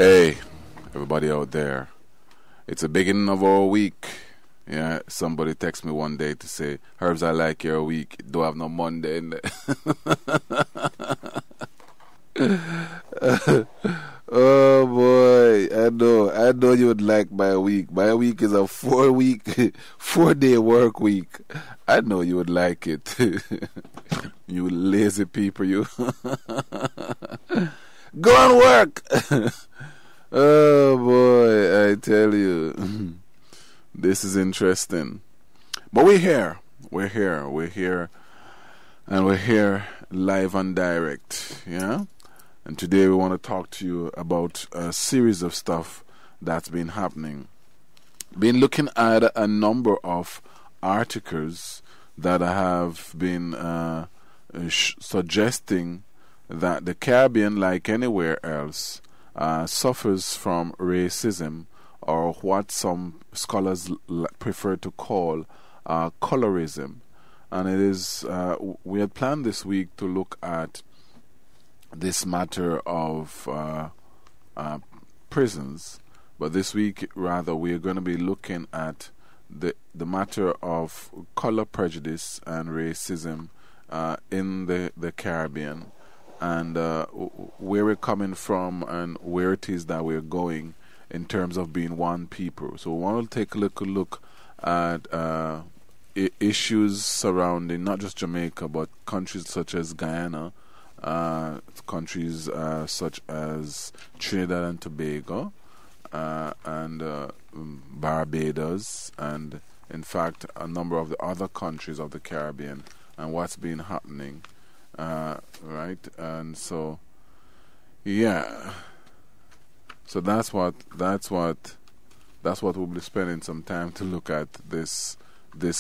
Hey, everybody out there. It's the beginning of our week. Yeah, somebody texted me one day to say, Herbs, I like your week. Don't have no Monday in there. Oh boy, I know you would like my week. My week is a 4-day work week. I know you would like it. You lazy people, you. Go and work. Oh boy, I tell you. This is interesting. But we're here, and we're here live and direct, yeah? And today we want to talk to you about a series of stuff that's been happening. Been looking at a number of articles that have been suggesting that the Caribbean, like anywhere else, suffers from racism, or what some scholars prefer to call colorism. And it is, we had planned this week to look at this matter of prisons, but this week, rather, we are going to be looking at the matter of color prejudice and racism in the Caribbean, and where we're coming from and where it is that we're going in terms of being one people. So we want to take a look at issues surrounding not just Jamaica, but countries such as Guyana, countries such as Trinidad and Tobago, and Barbados, and in fact a number of the other countries of the Caribbean, and what's been happening, right? And so, yeah. So that's what we'll be spending some time to look at this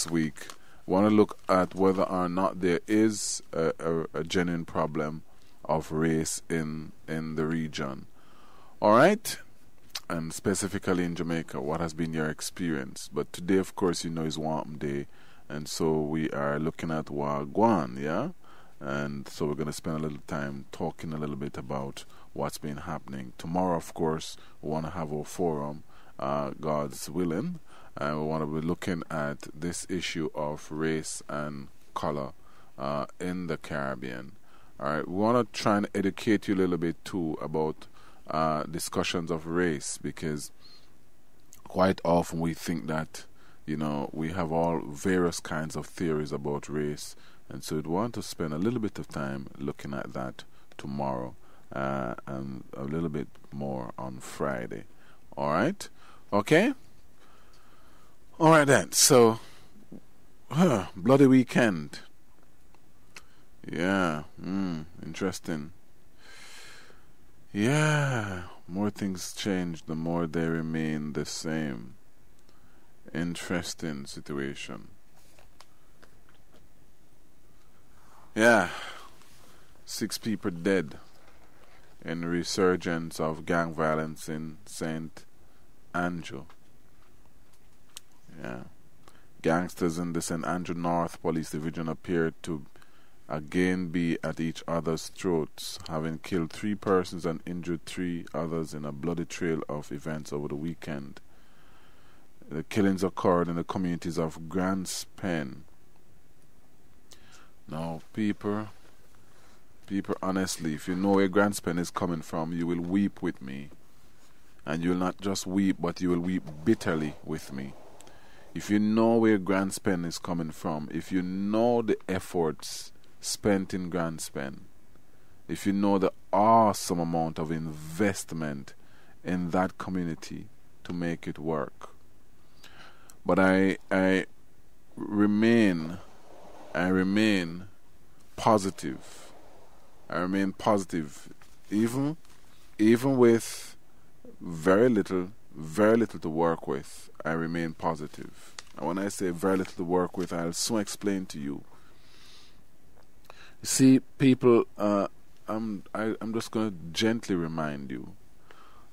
week. Want to look at whether or not there is a genuine problem of race in the region. All right? And specifically in Jamaica, what has been your experience? But today, of course, is Wampum Day, and so we are looking at Wagwan, yeah? And so we're going to spend a little time talking a little bit about what's been happening. Tomorrow, of course, we want to have our forum, God's willing. And we want to be looking at this issue of race and color in the Caribbean. All right, we want to try and educate you a little bit too about discussions of race, because quite often we think that we have all various kinds of theories about race, and so we want to spend a little bit of time looking at that tomorrow, and a little bit more on Friday. All right, okay. All right then, so, bloody weekend. Yeah, interesting. Yeah, more things change, the more they remain the same. Interesting situation. Yeah, 6 people dead in resurgence of gang violence in St. Andrew. Yeah. Gangsters in the St. Andrew North Police Division appeared to again be at each other's throats, having killed 3 persons and injured 3 others in a bloody trail of events over the weekend. The killings occurred in the communities of Grants Pen. Now, people, honestly, if you know where Grants Pen is coming from, you will weep with me. And you will not just weep, but you will weep bitterly with me. If you know where Grants Pen is coming from, if you know the efforts spent in Grants Pen, if you know the awesome amount of investment in that community to make it work. But I remain positive. I remain positive, even with very little to work with. I remain positive. And when I say very little to work with, I'll soon explain to you. See, people, I'm just going to gently remind you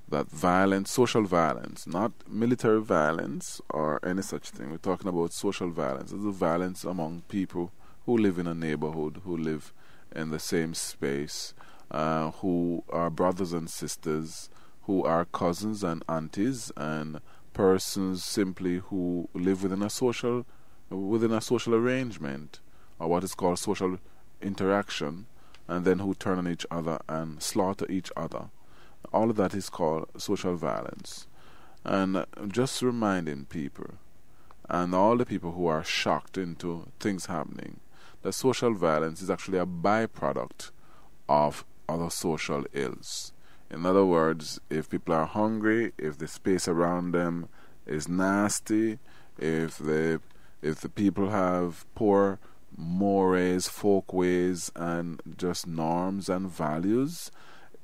that violence, social violence, not military violence or any such thing. We're talking about social violence. It's the violence among people who live in a neighborhood, who live in the same space, who are brothers and sisters, who are cousins and aunties, and persons simply who live within a social arrangement, or what is called social interaction, and then who turn on each other and slaughter each other. All of that is called social violence. And just reminding people, and all the people who are shocked into things happening, that social violence is actually a byproduct of other social ills. In other words, if people are hungry, if the space around them is nasty, if the people have poor mores, folkways, and just norms and values,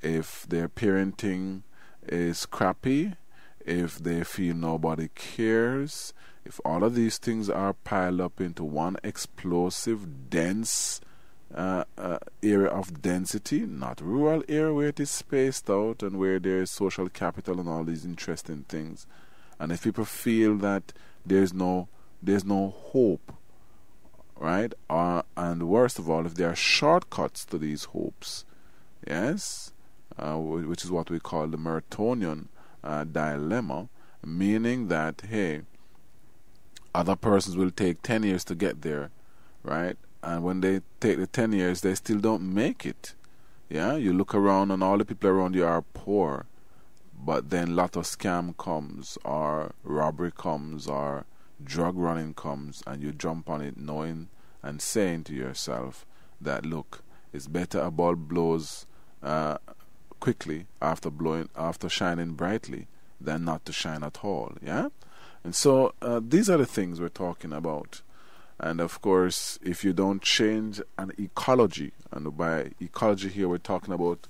if their parenting is crappy, if they feel nobody cares, if all of these things are piled up into one explosive, dense area of density, not rural area where it is spaced out and where there is social capital and all these interesting things, and if people feel that there's no hope, right? And worst of all, if there are shortcuts to these hopes, yes, which is what we call the Mertonian dilemma, meaning that, hey, other persons will take 10 years to get there, right? And when they take the 10 years, they still don't make it. Yeah, you look around and all the people around you are poor, but then lotto scam comes, or robbery comes, or drug running comes, and you jump on it knowing and saying to yourself that, look, it's better a bulb blows quickly after shining brightly than not to shine at all. Yeah, and so these are the things we're talking about. And of course, if you don't change an ecology, and by ecology here we're talking about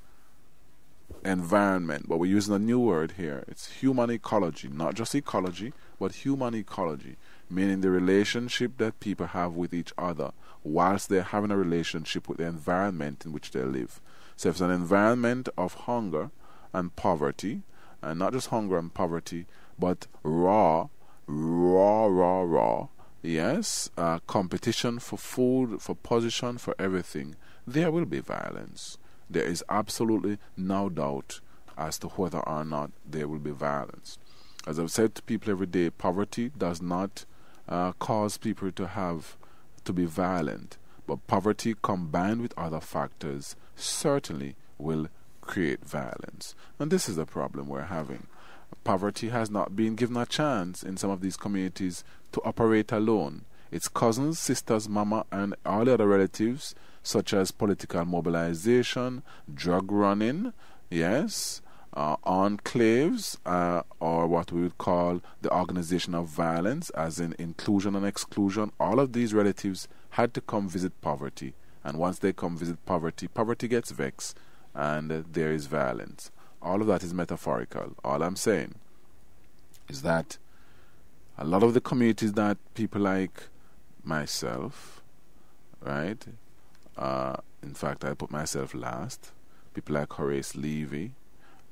environment, but we're using a new word here. It's human ecology, not just ecology, but human ecology, meaning the relationship that people have with each other whilst they're having a relationship with the environment in which they live. So if it's an environment of hunger and poverty, and not just hunger and poverty, but raw, yes, competition for food, for position, for everything, there will be violence. There is absolutely no doubt as to whether or not there will be violence. As I've said to people every day, poverty does not cause people to be violent, but poverty combined with other factors certainly will create violence. And this is the problem we're having. Poverty has not been given a chance in some of these communities to operate alone. Its cousins, sisters, mama, and all the other relatives, such as political mobilization, drug running, yes, enclaves, or what we would call the organization of violence, as in inclusion and exclusion. All of these relatives had to come visit poverty. And once they come visit poverty, poverty gets vexed, and there is violence. All of that is metaphorical. All I'm saying is that a lot of the communities that people like myself, right? In fact, I put myself last. People like Horace Levy,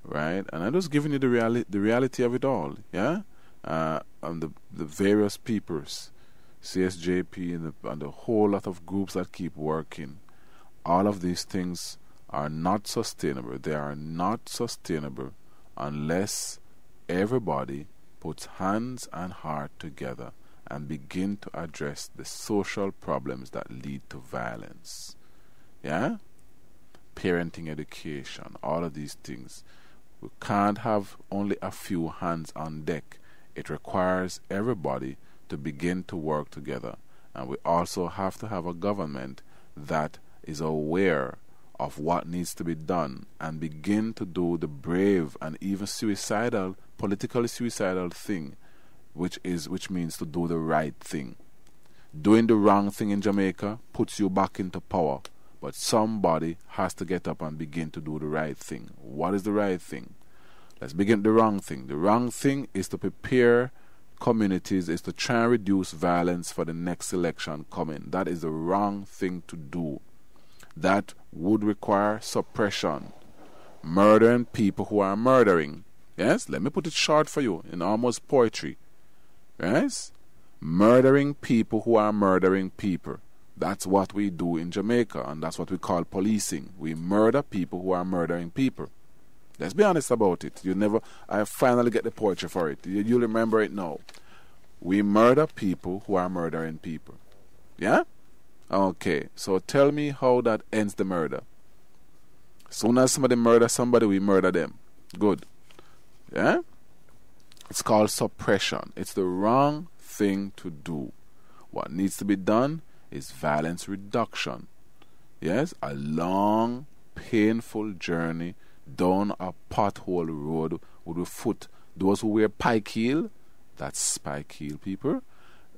right? And I'm just giving you the reality of it all, yeah? And the various peoples, CSJP, and the whole lot of groups that keep working. All of these things are not sustainable. They are not sustainable unless everybody puts hands and heart together and begin to address the social problems that lead to violence. Yeah? Parenting, education, all of these things. We can't have only a few hands on deck. It requires everybody to begin to work together. And we also have to have a government that is aware of what needs to be done and begin to do the brave and even suicidal, politically suicidal thing, which means to do the right thing. Doing the wrong thing in Jamaica puts you back into power, but somebody has to get up and begin to do the right thing. What is the right thing? Let's begin the wrong thing. The wrong thing is to prepare communities, is to try and reduce violence for the next election coming. That is the wrong thing to do. That would require suppression, murdering people who are murdering. Yes, let me put it short for you in almost poetry. Yes, murdering people who are murdering people. That's what we do in Jamaica, and that's what we call policing. We murder people who are murdering people. Let's be honest about it. I finally get the poetry for it. You'll remember it now. We murder people who are murdering people. Yeah? Okay, so tell me how that ends the murder. Soon as somebody murders somebody, we murder them. Good. Yeah? It's called suppression. It's the wrong thing to do. What needs to be done is violence reduction. Yes? A long, painful journey down a pothole road with a foot. Those who wear pike heel, that's spike heel people.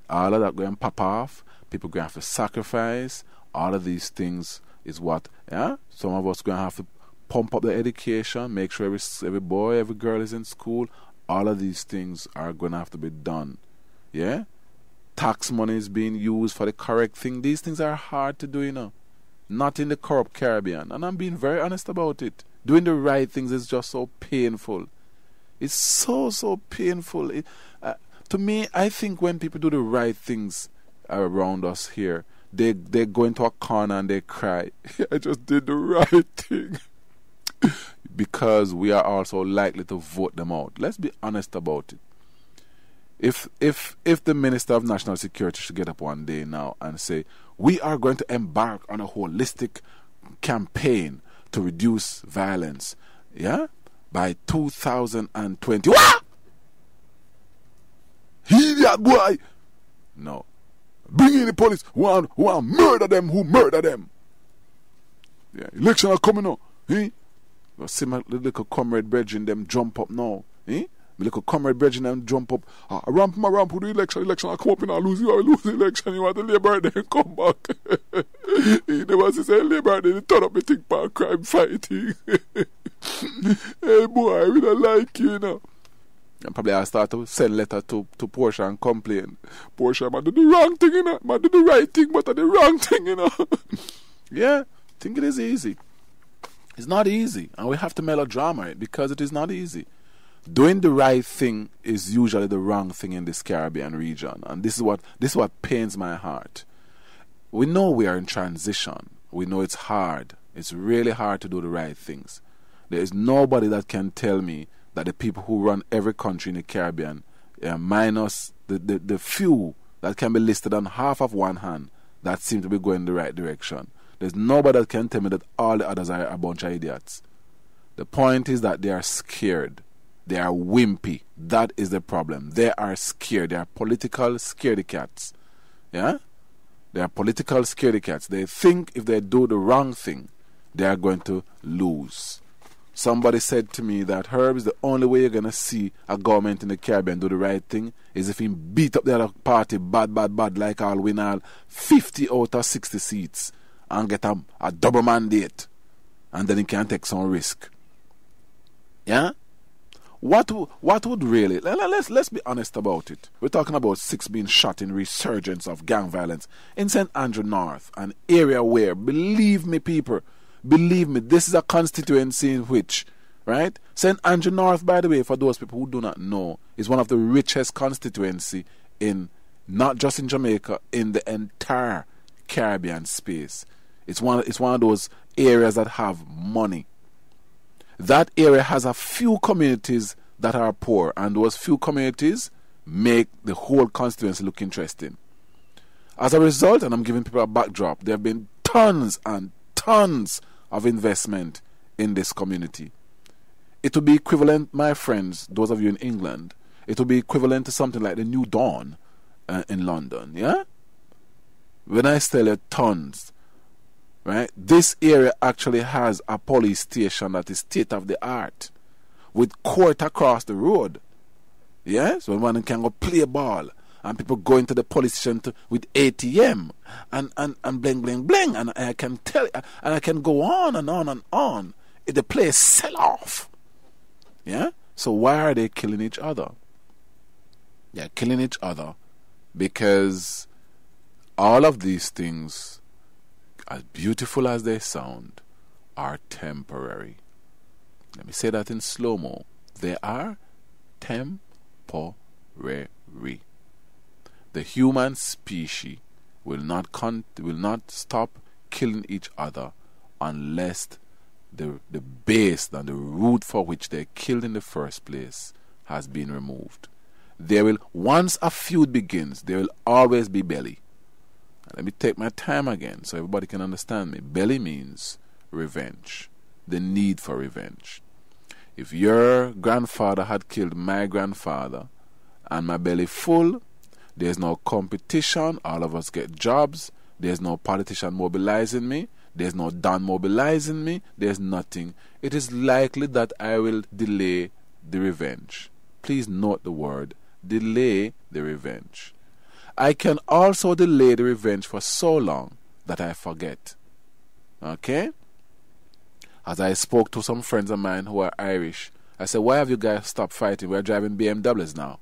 All of that going to pop off. People going to have to sacrifice. All of these things is what, yeah? Some of us going to have to pump up the education, make sure every boy, every girl is in school. All of these things are going to have to be done. Yeah? Tax money is being used for the correct thing. These things are hard to do, you know. Not in the corrupt Caribbean. And I'm being very honest about it. Doing the right things is just so painful. It's so painful. To me, I think when people do the right things around us here, they go into a corner and they cry. I just did the right thing. Because we are also likely to vote them out. Let's be honest about it. If the Minister of National Security should get up one day now and say, we are going to embark on a holistic campaign to reduce violence, yeah, by 2020. What? He that boy. No. Bring in the police who want murder them who murder them. Yeah, election are coming up. Eh? You see my little comrade brethren them jump up now. Eh? My little comrade brethren them jump up. Ramp who do election I come up and I lose the election. You want the Labour then come back. He never say Labour then turn up me think about crime fighting. Hey boy, we don't like you know. And probably I start to send letter to Portia and complain. Portia, man, do the wrong thing, you know. Man, do the right thing, but do the wrong thing, you know. Yeah, think it is easy. It's not easy. And we have to melodrama it because it is not easy. Doing the right thing is usually the wrong thing in this Caribbean region. And this is what pains my heart. We know we are in transition. We know it's hard. It's really hard to do the right things. There is nobody that can tell me that the people who run every country in the Caribbean, minus the few that can be listed on half of one hand, that seem to be going in the right direction. There's nobody that can tell me that all the others are a bunch of idiots. The point is that they are scared. They are wimpy. That is the problem. They are scared. They are political scaredy cats. Yeah? They are political scaredy cats. They think if they do the wrong thing, they are going to lose. Somebody said to me that Herb is the only way you're going to see a government in the Caribbean do the right thing is if he beat up the other party bad like I'll win all 50 out of 60 seats and get a double mandate and then he can take some risk. Yeah? What would really... Let's be honest about it. We're talking about 6 being shot in resurgence of gang violence in St. Andrew North, an area where, believe me people, believe me, this is a constituency in which, right? St. Andrew North, by the way, for those people who do not know, is one of the richest constituency in, not just in Jamaica, in the entire Caribbean space. It's one of those areas that have money. That area has a few communities that are poor, and those few communities make the whole constituency look interesting. As a result, and I'm giving people a backdrop, there have been tons and tons of investment in this community. It would be equivalent, my friends, those of you in England, it would be equivalent to something like the New Dawn in London, yeah? When I tell you tons, right? This area actually has a police station that is state of the art with court across the road. Yeah? So one can go play ball and people go into the police station with ATM and bling. And I can tell, and I can go on and on and on. The place sell off. Yeah? So why are they killing each other? They're killing each other because all of these things, as beautiful as they sound, are temporary. Let me say that in slow-mo. They are temporary. The human species will not stop killing each other unless the base and the root for which they're killed in the first place has been removed. There will, once a feud begins, there will always be belly. Let me take my time again so everybody can understand me. Belly means revenge, the need for revenge. If your grandfather had killed my grandfather and my belly full, there's no competition, all of us get jobs, there's no politician mobilizing me, there's no Don mobilizing me, there's nothing. It is likely that I will delay the revenge. Please note the word, delay the revenge. I can also delay the revenge for so long that I forget. Okay? As I spoke to some friends of mine who are Irish, I said, why have you guys stopped fighting? We're driving BMWs now.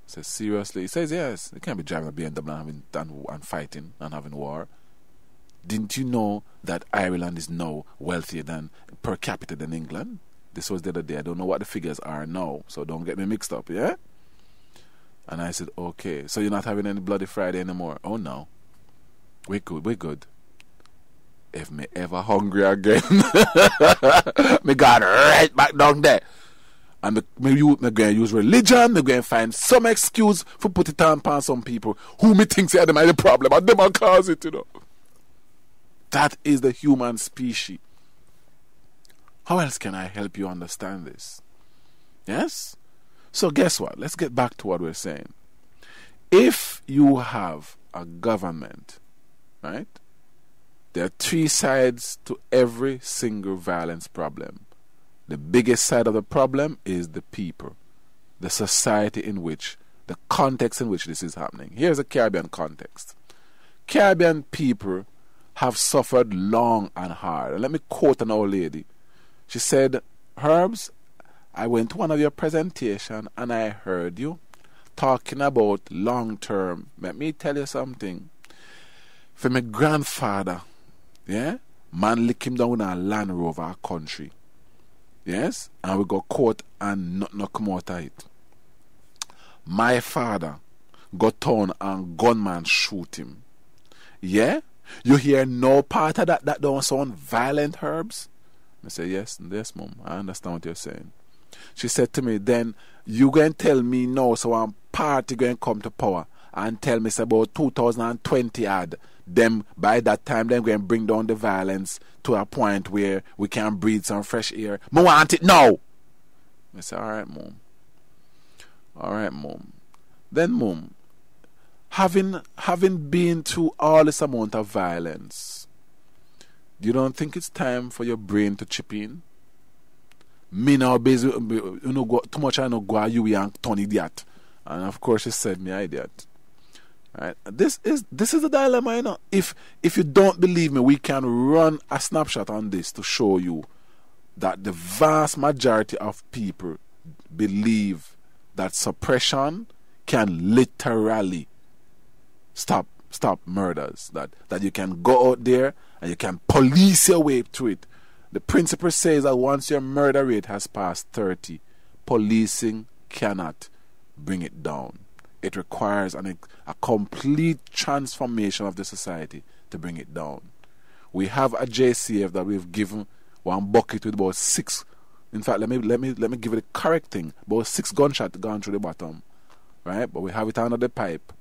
I said, seriously? He says, yes. You can't be driving a BMW and fighting and having war. Didn't you know that Ireland is now wealthier than per capita than England? This was the other day. I don't know what the figures are now, so don't get me mixed up, yeah? And I said, okay, so you're not having any Bloody Friday anymore? Oh, no. We're good. If me ever hungry again, me got right back down there. And me going to use religion, me going to find some excuse for put it on some people who me think say them are the problem, and them will cause it, you know. That is the human species. How else can I help you understand this? Yes? So guess what? Let's get back to what we're saying. If you have a government, right? There are three sides to every single violence problem. The biggest side of the problem is the people, the society in which, the context in which this is happening. Here's a Caribbean context. Caribbean people have suffered long and hard. And let me quote an old lady. She said, Herbs, I went to one of your presentation and I heard you talking about long term. Let me tell you something. For my grandfather, yeah, man lick him down with a Land Rover country. Yes? And we got caught and not come out of it. My father got down and gunman shoot him. Yeah? You hear no part of that don't sound violent, Herbs? I say, yes, Mom. I understand what you're saying. She said to me, then you going to tell me no, so one party going to come to power and tell me it's about 2020 odd. Them, by that time, them going to bring down the violence to a point where we can breathe some fresh air. I want it now. I say, all right, Mom. Then, Mom, having been through all this amount of violence, you don't think it's time for your brain to chip in? Me now busy, you know, too much I know go you and turn idiot. And of course she said me idiot. Right? This is the dilemma, you know. If you don't believe me, we can run a snapshot on this to show you that the vast majority of people believe that suppression can literally stop murders. That you can go out there and you can police your way through it. The principle says that once your murder rate has passed 30, policing cannot bring it down. It requires a complete transformation of the society to bring it down. We have a JCF that we've given one bucket with about 6. In fact, let me give it the correct thing. About 6 gunshots gone through the bottom, right? But we have it under the pipe,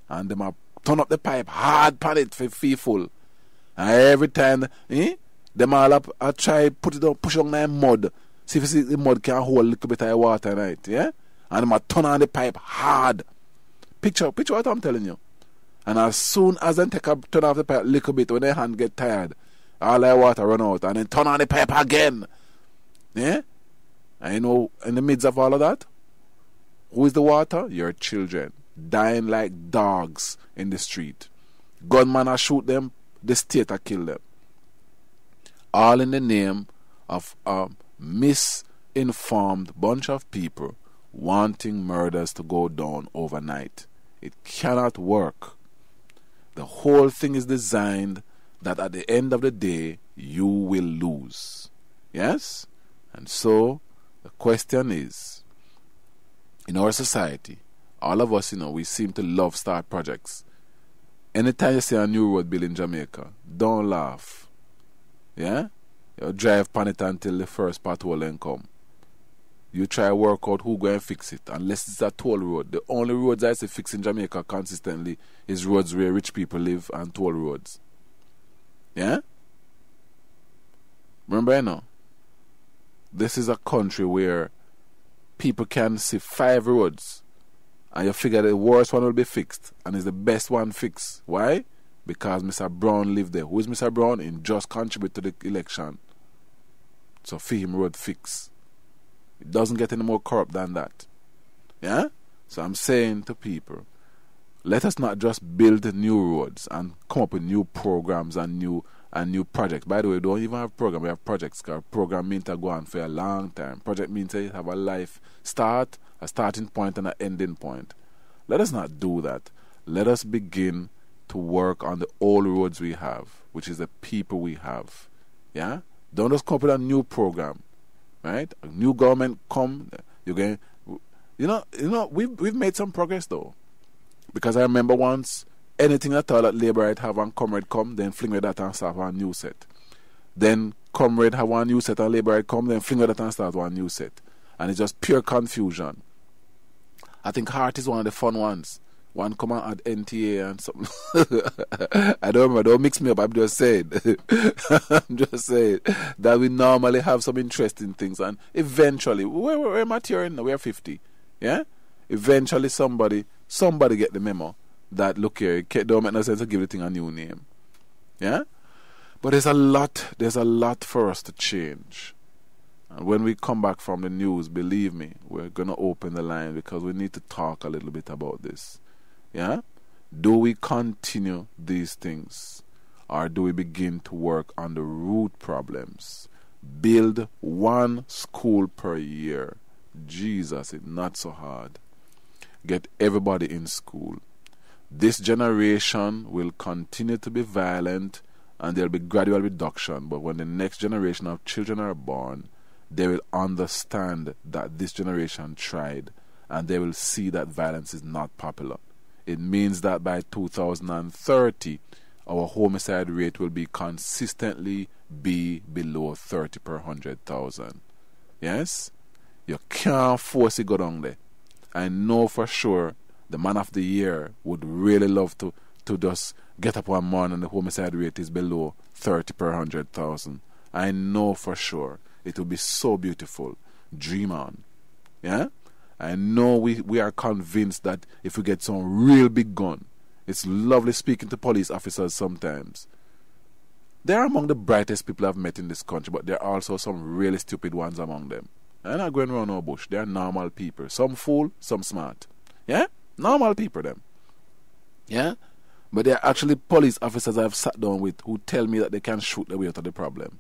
and them are turn up the pipe hard pan it for feel full. And every time, them all up, I try put it on, push it on the mud. See if the mud can hold a little bit of water, right? Yeah? And them are turn on the pipe hard. Picture what I'm telling you. And as soon as they turn off the pipe a little bit, when their hand get tired, all that water run out, and then turn on the pipe again. Yeah? And you know, in the midst of all of that, who is the water? Your children. Dying like dogs in the street. Gunman a shoot them, the state a kill them. All in the name of a misinformed bunch of people wanting murders to go down overnight. It cannot work. The whole thing is designed that at the end of the day, you will lose. Yes? And so, the question is, in our society, all of us, we seem to love start projects. Anytime you see a new road built in Jamaica, don't laugh. Yeah? You drive on it until the first pothole then come. You try work out who go and fix it. Unless it's a toll road. The only roads I see fix in Jamaica consistently is roads where rich people live and toll roads. Yeah? Remember, you know, this is a country where people can see 5 roads and you figure the worst one will be fixed and is the best one fixed. Why? Because Mr. Brown lived there. Who is Mr. Brown? He just contribute to the election. So for him, road fix. It doesn't get any more corrupt than that. Yeah? So I'm saying to people, let us not just build new roads and come up with new programs and new projects. By the way, we don't even have program. We have projects. Because program means to go on for a long time. Project means to have a life start, a starting point, and an ending point. Let us not do that. Let us begin to work on the old roads we have, which is the people we have. Yeah? Don't just come up with a new program. Right? A new government come. You're going. You know. We've made some progress though. Because I remember once, anything at all that Labour Right have and Comrade come, then fling with that and start one new set. Then Comrade have one new set and Labour Right come, then fling with that and start one new set. And it's just pure confusion. I think Heart is one of the fun ones. One come and add NTA and something. I don't remember, don't mix me up, I'm just saying. I'm just saying that we normally have some interesting things and eventually, we're maturing now, we're 50. Yeah? Eventually somebody get the memo that, look here, it don't make no sense to give the thing a new name. Yeah? But there's a lot for us to change. And when we come back from the news, believe me, we're going to open the line because we need to talk a little bit about this. Yeah? Do we continue these things? Or do we begin to work on the root problems? Build 1 school per year. Jesus, it's not so hard. Get everybody in school. This generation will continue to be violent and there will be gradual reduction. But when the next generation of children are born, they will understand that this generation tried and they will see that violence is not popular. It means that by 2030, our homicide rate will be consistently below 30 per 100,000. Yes? You can't force it go down there. I know for sure the man of the year would really love to just get up one morning and the homicide rate is below 30 per 100,000. I know for sure. It will be so beautiful. Dream on. Yeah? I know we are convinced that if we get some real big gun, it's lovely speaking to police officers sometimes. They're among the brightest people I've met in this country, but there are also some really stupid ones among them. They're not going around no bush. They're normal people. Some fool, some smart. Yeah? Normal people, them. Yeah? But they're actually police officers I've sat down with who tell me that they can shoot their way out of the problem.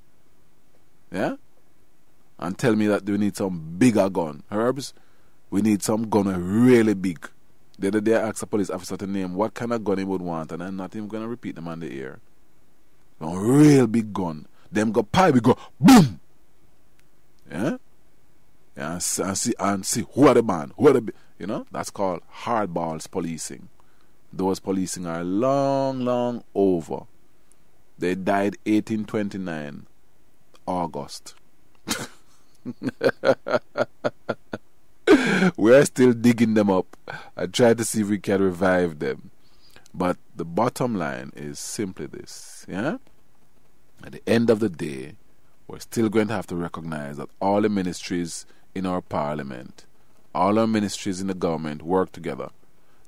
Yeah? And tell me that we need some bigger gun. Herbs, we need some gun really big. The other day I asked a police officer to name what kind of gun he would want, and I'm not even going to repeat them on the air. A real big gun. Them go pie, we go boom! Yeah? And see who are the man, who are the... You know, that's called hardballs policing. Those policing are long over. They died 1829, August. We're still digging them up and trying to see if we can revive them. But the bottom line is simply this, yeah? At the end of the day, we're still going to have to recognize that all the ministries in our parliament, all our ministries in the government work together.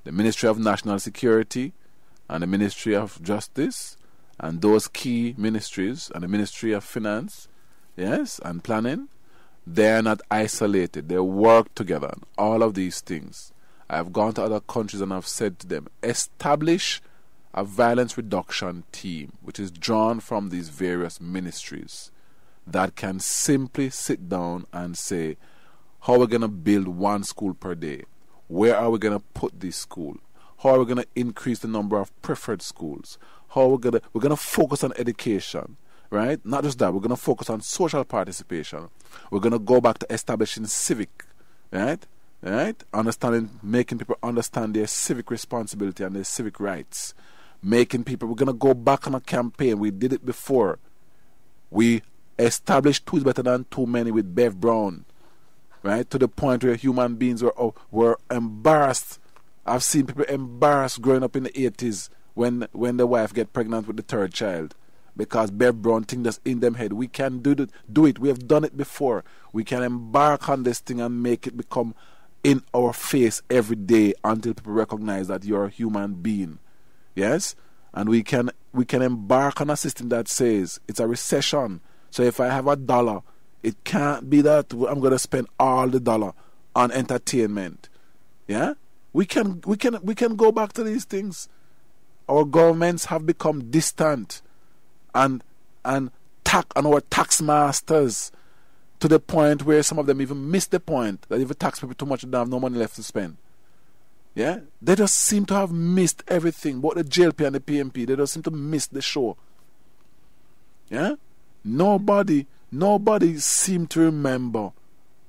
The Ministry of National Security and the Ministry of Justice and those key ministries and the Ministry of Finance, yes, and Planning, they are not isolated. They work together. All of these things. I've gone to other countries and I've said to them, establish a violence reduction team which is drawn from these various ministries that can simply sit down and say, how are we going to build 1 school per day? Where are we going to put this school? How are we going to increase the number of preferred schools? How are we're going to focus on education, right? Not just that, we're going to focus on social participation. We're going to go back to establishing civic, right? Making people understand their civic responsibility and their civic rights. We're going to go back on a campaign. We did it before. We Established two is better than too many with Bev Brown. Right? To the point where human beings were embarrassed. I've seen people embarrassed growing up in the 80s when the wife get pregnant with the third child. Because Bev Brown think that's in them head. We can do it. We have done it before. We can embark on this thing and make it become in our face every day until people recognize that you're a human being. Yes? And we can embark on a system that says it's a recession. So if I have $1, it can't be that I'm going to spend all the dollar on entertainment. Yeah? We can go back to these things. Our governments have become distant and our tax masters to the point where some of them even miss the point that if you tax people too much, they don't have no money left to spend. Yeah? They just seem to have missed everything. Both the JLP and the PMP, they just seem to miss the show. Yeah? Nobody seems to remember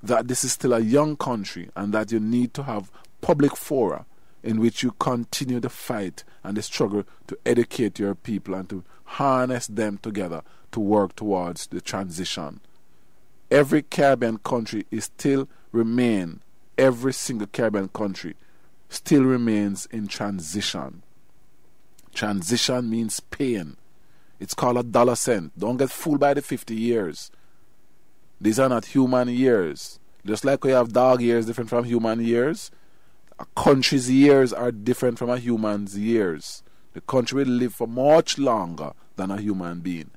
that this is still a young country and that you need to have public fora in which you continue the fight and the struggle to educate your people and to harness them together to work towards the transition. Every Caribbean country every single Caribbean country still remains in transition. Transition means pain. It's called $1. Don't get fooled by the 50 years. These are not human years. Just like we have dog years different from human years, a country's years are different from a human's years. The country will live for much longer than a human being.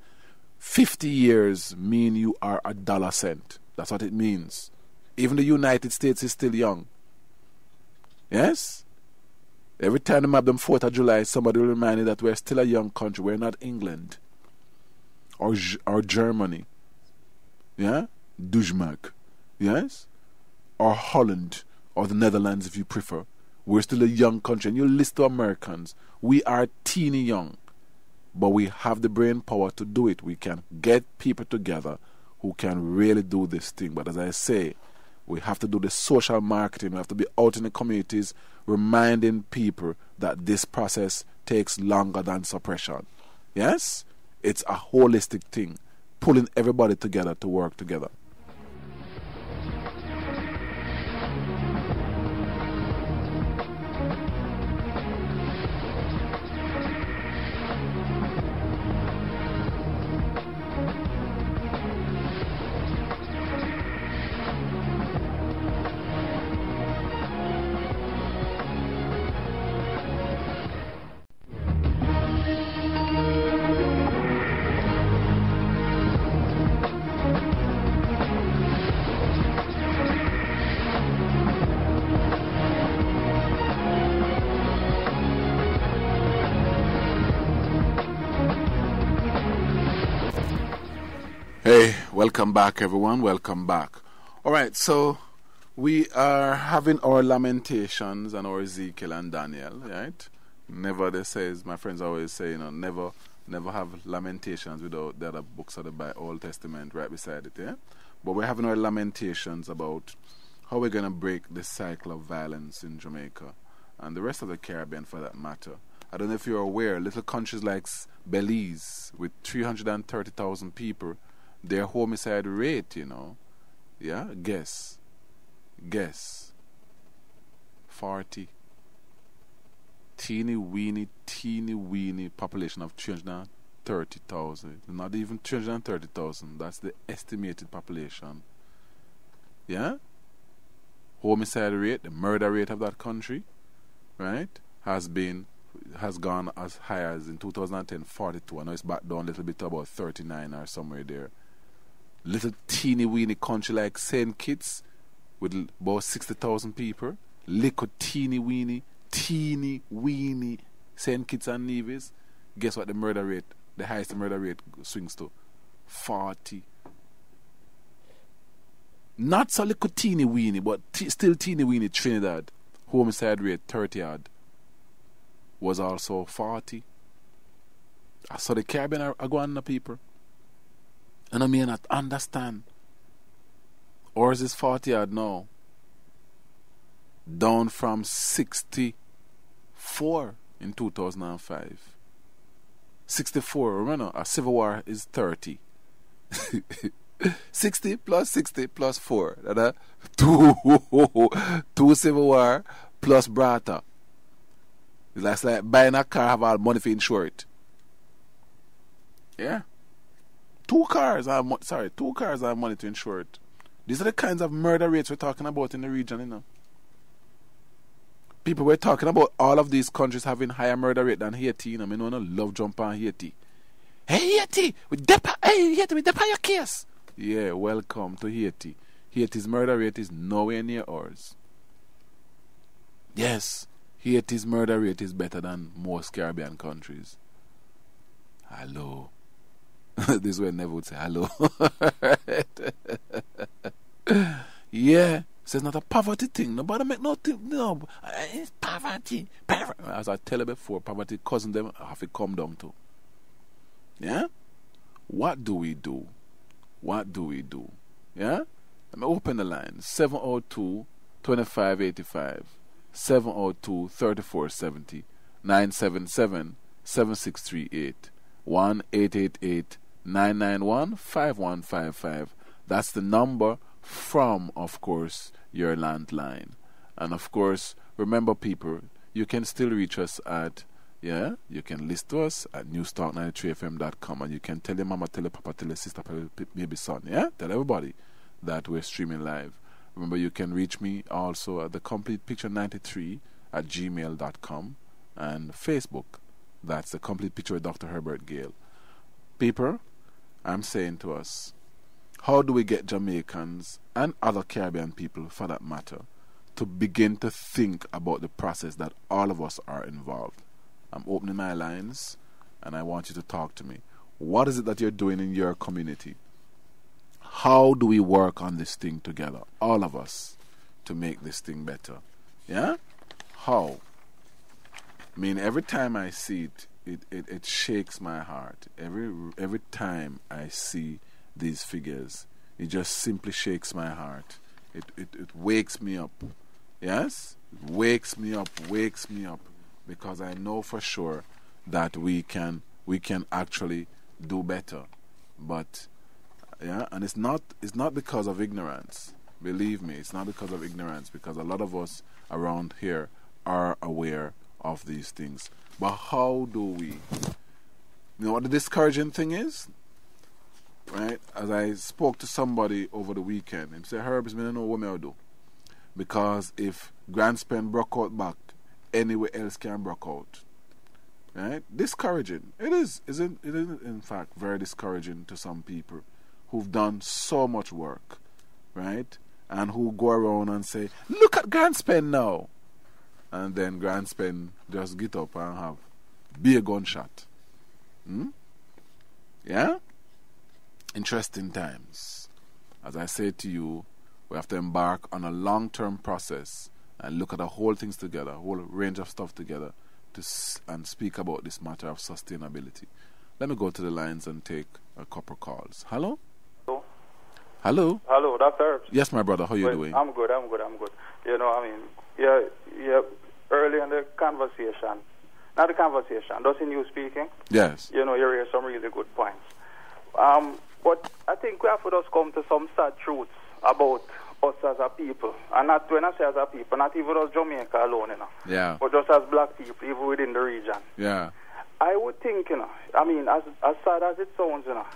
50 years mean you are $1. That's what it means. Even the United States is still young. Yes? Every time they have them 4th of July, somebody will remind you that we're still a young country. We're not England or Germany. Yeah? Denmark. Yes? Or Holland or the Netherlands if you prefer. We're still a young country. And you list to Americans, we are teeny young. But we have the brain power to do it. We can get people together who can really do this thing. But as I say, we have to do the social marketing. We have to be out in the communities reminding people that this process takes longer than suppression. Yes? It's a holistic thing. Pulling everybody together to work together. Hey, welcome back everyone, welcome back. Alright, so we are having our lamentations and our Ezekiel and Daniel, right? Never, they say, my friends always say, never have lamentations without the other books of the Old Testament right beside it, yeah? But we're having our lamentations about how we're going to break this cycle of violence in Jamaica and the rest of the Caribbean for that matter. I don't know if you're aware, little countries like Belize with 330,000 people, their homicide rate, yeah, guess, 40. Teeny weeny population of 330,000. Not even 330,000. That's the estimated population. Yeah? Homicide rate, the murder rate of that country, right, has gone as high as in 2010, 42. I know it's back down a little bit to about 39 or somewhere there. Little teeny weeny country like St. Kitts with about 60,000 people. Little teeny weeny St. Kitts and Nevis. Guess what the highest murder rate swings to? 40. Not so little teeny weeny, but still teeny weeny Trinidad. Homicide rate 30 odd. Was also 40. So the Caribbean are going to people. And I may not understand. Or is this 40 odd now? Down from 64 in 2005. 64, remember, a civil war is 30. 60 plus 60 plus 4. That two Civil War plus Brata. It's like buying a car, have all money for insure it. Yeah. Two cars have money to insure it. These are the kinds of murder rates we're talking about in the region, you know. People were talking about all of these countries having higher murder rate than Haiti, you know. I mean, I love jump on Haiti. Hey Haiti, we dep on your case. Yeah, welcome to Haiti. Haiti's murder rate is nowhere near ours. Yes, Haiti's murder rate is better than most Caribbean countries. Hello. This is where Never would say hello. Yeah, so it's not a poverty thing. Nobody make nothing. No, it's poverty. As I tell you before, poverty causing them have to come down to. Yeah? What do we do? What do we do? Yeah? Let me open the line. 702-2585, 702-3470, 977-7638, 1-888-991-5155. That's the number from, of course, your landline. And of course, remember people, you can still reach us at, yeah, you can listen to us at newstalk93fm.com, and you can tell your mama, tell your papa, tell your sister, tell your baby son, yeah? Tell everybody that we're streaming live. Remember, you can reach me also at thecompletepicture93@gmail.com and Facebook. That's The Complete Picture with Dr. Herbert Gale. People, I'm saying to us, how do we get Jamaicans and other Caribbean people, for that matter, to begin to think about the process that all of us are involved? I'm opening my lines, and I want you to talk to me. What is it that you're doing in your community? How do we work on this thing together, all of us, to make this thing better? Yeah? How? I mean, every time I see it, it shakes my heart. Every time I see these figures, it just simply shakes my heart. It wakes me up. Yes? It wakes me up, because I know for sure that we can actually do better. But yeah, and it's not because of ignorance. Believe me, it's not because of ignorance, because a lot of us around here are aware of these things. But how do we? You know what the discouraging thing is? Right? As I spoke to somebody over the weekend, and said, Herbs, I don't know what I'll do. Because if Grand Spend broke out back, anywhere else can broke out. Right? Discouraging. It is in fact very discouraging to some people who've done so much work, right? And who go around and say, look at Grand Spend now. And then Grand Spend just get up and have be a gunshot. Yeah? Interesting times. As I say to you, we have to embark on a long-term process and look at the whole things together, a whole range of stuff together, and speak about this matter of sustainability. Let me go to the lines and take a couple calls. Hello? Hello? Hello, Dr. Herbs. Yes, my brother. How are you doing? I'm good. You know, I mean, yeah, early in the conversation, not the conversation, just in you speaking. Yes. You know, you raised some really good points. But I think we have to just come to some sad truths about us as a people. And not when I say as a people, not even as Jamaica alone, you know. Yeah. But just as black people, even within the region. Yeah. I would think, you know, I mean, as sad as it sounds, you know,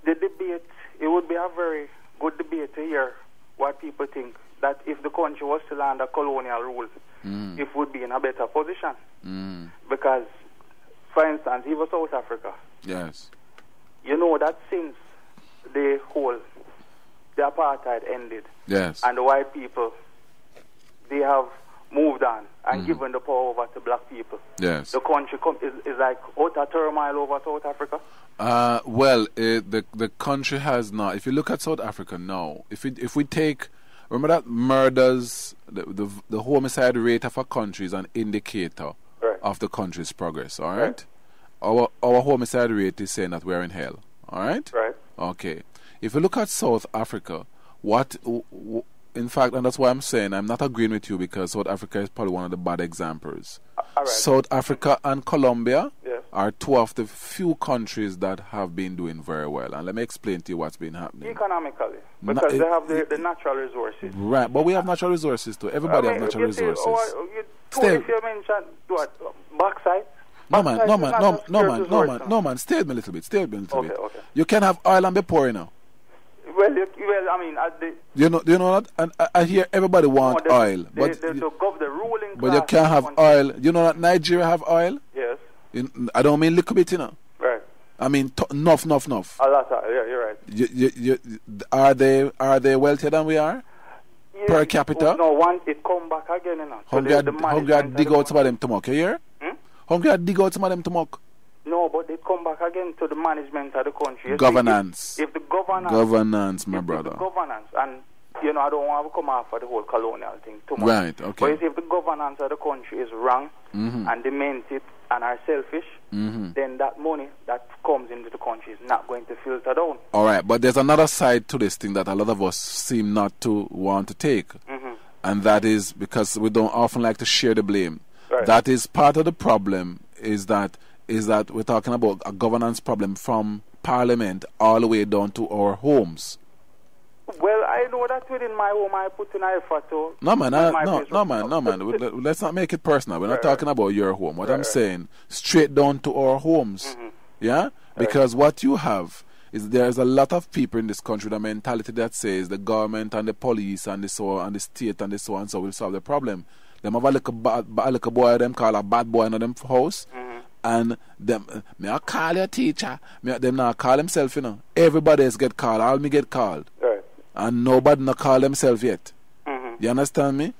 the debate, it would be a very good debate to hear what people think, that if the country was still under colonial rule, it would be in a better position. Because, for instance, even South Africa, yes, you know that since the apartheid ended, yes, and the white people, they have moved on and given the power over to black people. Yes. The country is like out of turmoil over South Africa. Well, the country has not. If you look at South Africa now, if we take, remember that murders, the homicide rate of a country is an indicator of the country's progress. All right? Our homicide rate is saying that we're in hell. All right? Right. Okay. If you look at South Africa, in fact, and that's why I'm saying I'm not agreeing with you, because South Africa is probably one of the bad examples. All right. South Africa and Colombia, yes, are two of the few countries that have been doing very well. And let me explain to you what's been happening. Economically, because they have the natural resources. Right, but we have natural resources too. Everybody has natural resources. If you mentioned what, bauxite? No man, stay with me a little bit. Okay. You can have oil and be poor, you know. Well, I mean, you know what? And I hear everybody want oil, but the ruling but you can't have oil. You know that Nigeria have oil? Yes. I don't mean little bit, you know. Right. I mean enough. A lot. Yeah, you're right. Are they wealthier than we are? Yeah, per capita? No, once it come back again, you know. How do you dig out some of them to mock? You hear? How do you dig out some of them to mock? No, but they come back again to the management of the country. Governance. If the governance. Governance, my brother. The governance, and you know, I don't want to come off of the whole colonial thing too much. Right, okay. But if the governance of the country is wrong and demented and are selfish, then that money that comes into the country is not going to filter down. All right, but there's another side to this thing that a lot of us seem not to want to take. And that is because we don't often like to share the blame. Right. That is part of the problem, is that we're talking about a governance problem from Parliament all the way down to our homes. Well, I know that within my home I put in effort to... No man. Let's not make it personal. We're not talking about your home. What I'm saying, straight down to our homes. Yeah? Because what you have is there's a lot of people in this country, the mentality that says the government and the police and the so and the state and the so and so will solve the problem. Them have a little boy them call a bad boy in them house. And them, me I call your teacher. Them not call themselves, you know. Everybody else get called. All me get called. Right. And nobody not call themselves yet. You understand me?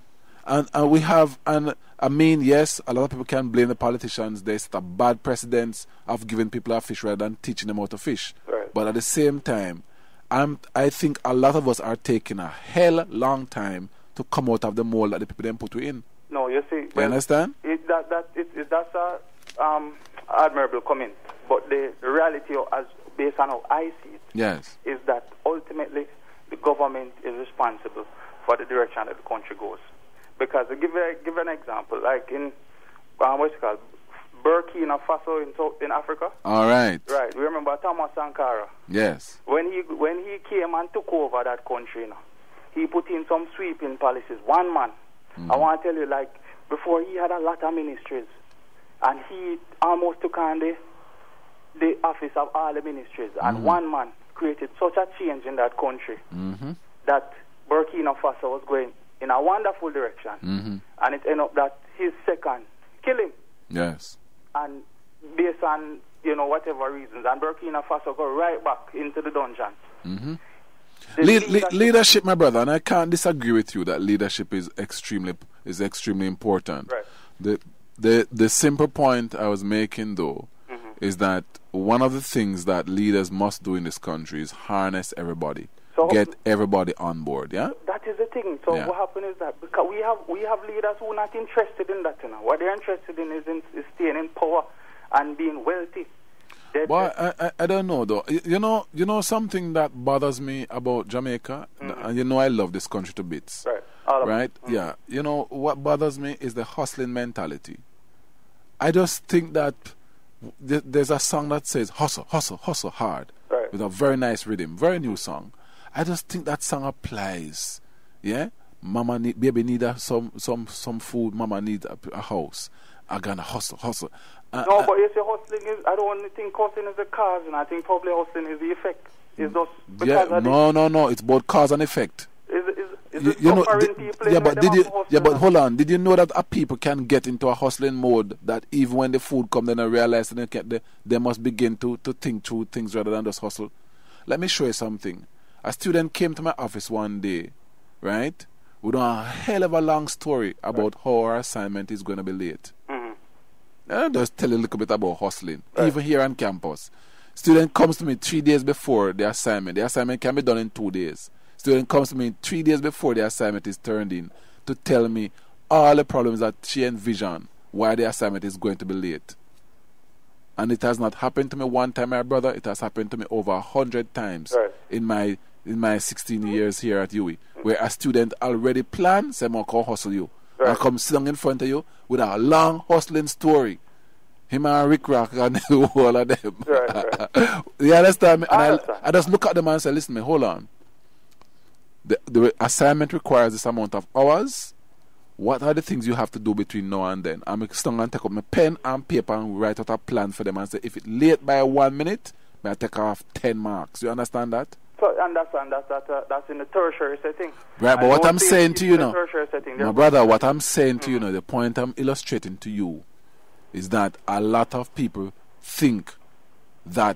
And we have, and I mean, yes, a lot of people can blame the politicians. They set bad precedents of giving people a fish rather than teaching them how to fish. Right. But at the same time, I think a lot of us are taking a hell long time to come out of the mold that the people then put you in. No, you see. You understand? That's a admirable comment. But the reality, as based on how I see it, yes, is that ultimately the government is responsible for the direction that the country goes. Because to give an example, like in what's it called, Burkina Faso in Africa. All right. Right. We remember Thomas Sankara. Yes. When he came and took over that country, you know, he put in some sweeping policies. One man. I want to tell you, like, before he had a lot of ministries, and he almost took on the office of all the ministries. And one man created such a change in that country that Burkina Faso was going in a wonderful direction. And it ended up that his second killed him. Yes. And based on, you know, whatever reasons, and Burkina Faso go right back into the dungeon. Leadership, my brother, and I can't disagree with you that leadership is extremely important. Right. The simple point I was making, though, is that one of the things that leaders must do in this country is harness everybody, get everybody on board. Yeah, that is the thing. So what happens is that because we have leaders who are not interested in that. You know, what they're interested in is staying in power and being wealthy. Well, I don't know though. You know something that bothers me about Jamaica, and you know I love this country to bits. Right. Right? Yeah. You know what bothers me is the hustling mentality. I just think that there's a song that says hustle, hustle, hustle hard, with a very nice rhythm, very new song. I just think that song applies. Yeah. Baby need some food. Mama needs a house. I'm gonna hustle. No, but you see, hustling is, I don't think hustling is the cause, and I think probably hustling is the effect. It's just because no, it's both cause and effect. But hold on. Did you know that people can get into a hustling mode that even when the food comes, then they realize they must begin to think through things rather than just hustle? Let me show you something. A student came to my office one day, right, with a hell of a long story about how our assignment is going to be late. I'll just tell you a little bit about hustling, even here on campus. Student comes to me 3 days before the assignment. The assignment can be done in 2 days. Student comes to me 3 days before the assignment is turned in to tell me all the problems that she envisioned why the assignment is going to be late. And it has not happened to me one time, my brother. It has happened to me over 100 times in my 16 years here at UWI, where a student already planned, say, I'm going to hustle you. And come sit down in front of you with a long hustling story. Him and Rick Rock and all of them. Right. You understand me? And I understand. I just look at them and say, listen, me, hold on. The assignment requires this amount of hours. What are the things you have to do between now and then? I'm going to take up my pen and paper and write out a plan for them and say, if it's late by 1 minute, I take off 10 marks. You understand that? So understand that's in the tertiary setting. Right, but what I'm saying to you now, setting, my brother, what I'm saying to you now, the point I'm illustrating to you is that a lot of people think that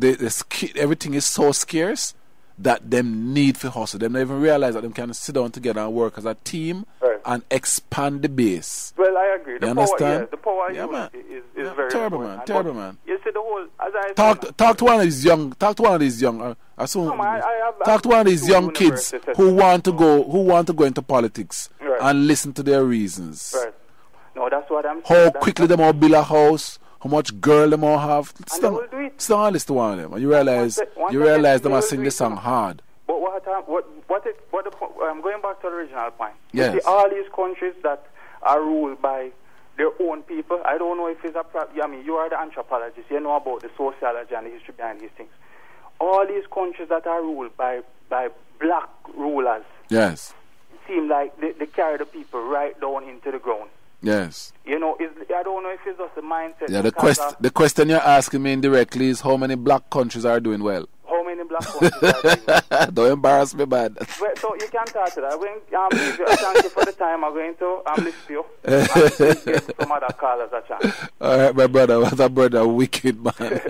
everything is so scarce that them need for hustle. Them don't even realize that them can sit down together and work as a team and expand the base. Well, I agree. You understand? The power Yeah, man. is very terrible, important. man. Terrible, man. You see the whole, as I Talk to one of these young. Talk to one of these young. Talk to one of these young kids who want to go into politics and listen to their reasons. Right. No, that's what I'm How saying. quickly them all build a house. How much girl them all have. And they will do it. Still listen to one of them, and you realize them are sing the song hard. But I'm going back to the original point. Yes. You see, all these countries that are ruled by their own people. I don't know if it's I mean, you are the anthropologist. You know about the sociology and the history behind these things. All these countries that are ruled by black rulers. Yes. Seem like they carry the people right down into the ground. Yes. You know, I don't know if it's just a mindset. Yeah, the question you're asking me indirectly is how many black countries are doing well? How many black countries are doing well? Don't embarrass me, man. Well, so you can talk to that. Thank you for the time. I'm going to listen to you. And get some other callers a chance. All right, my brother. What a brother, wicked man.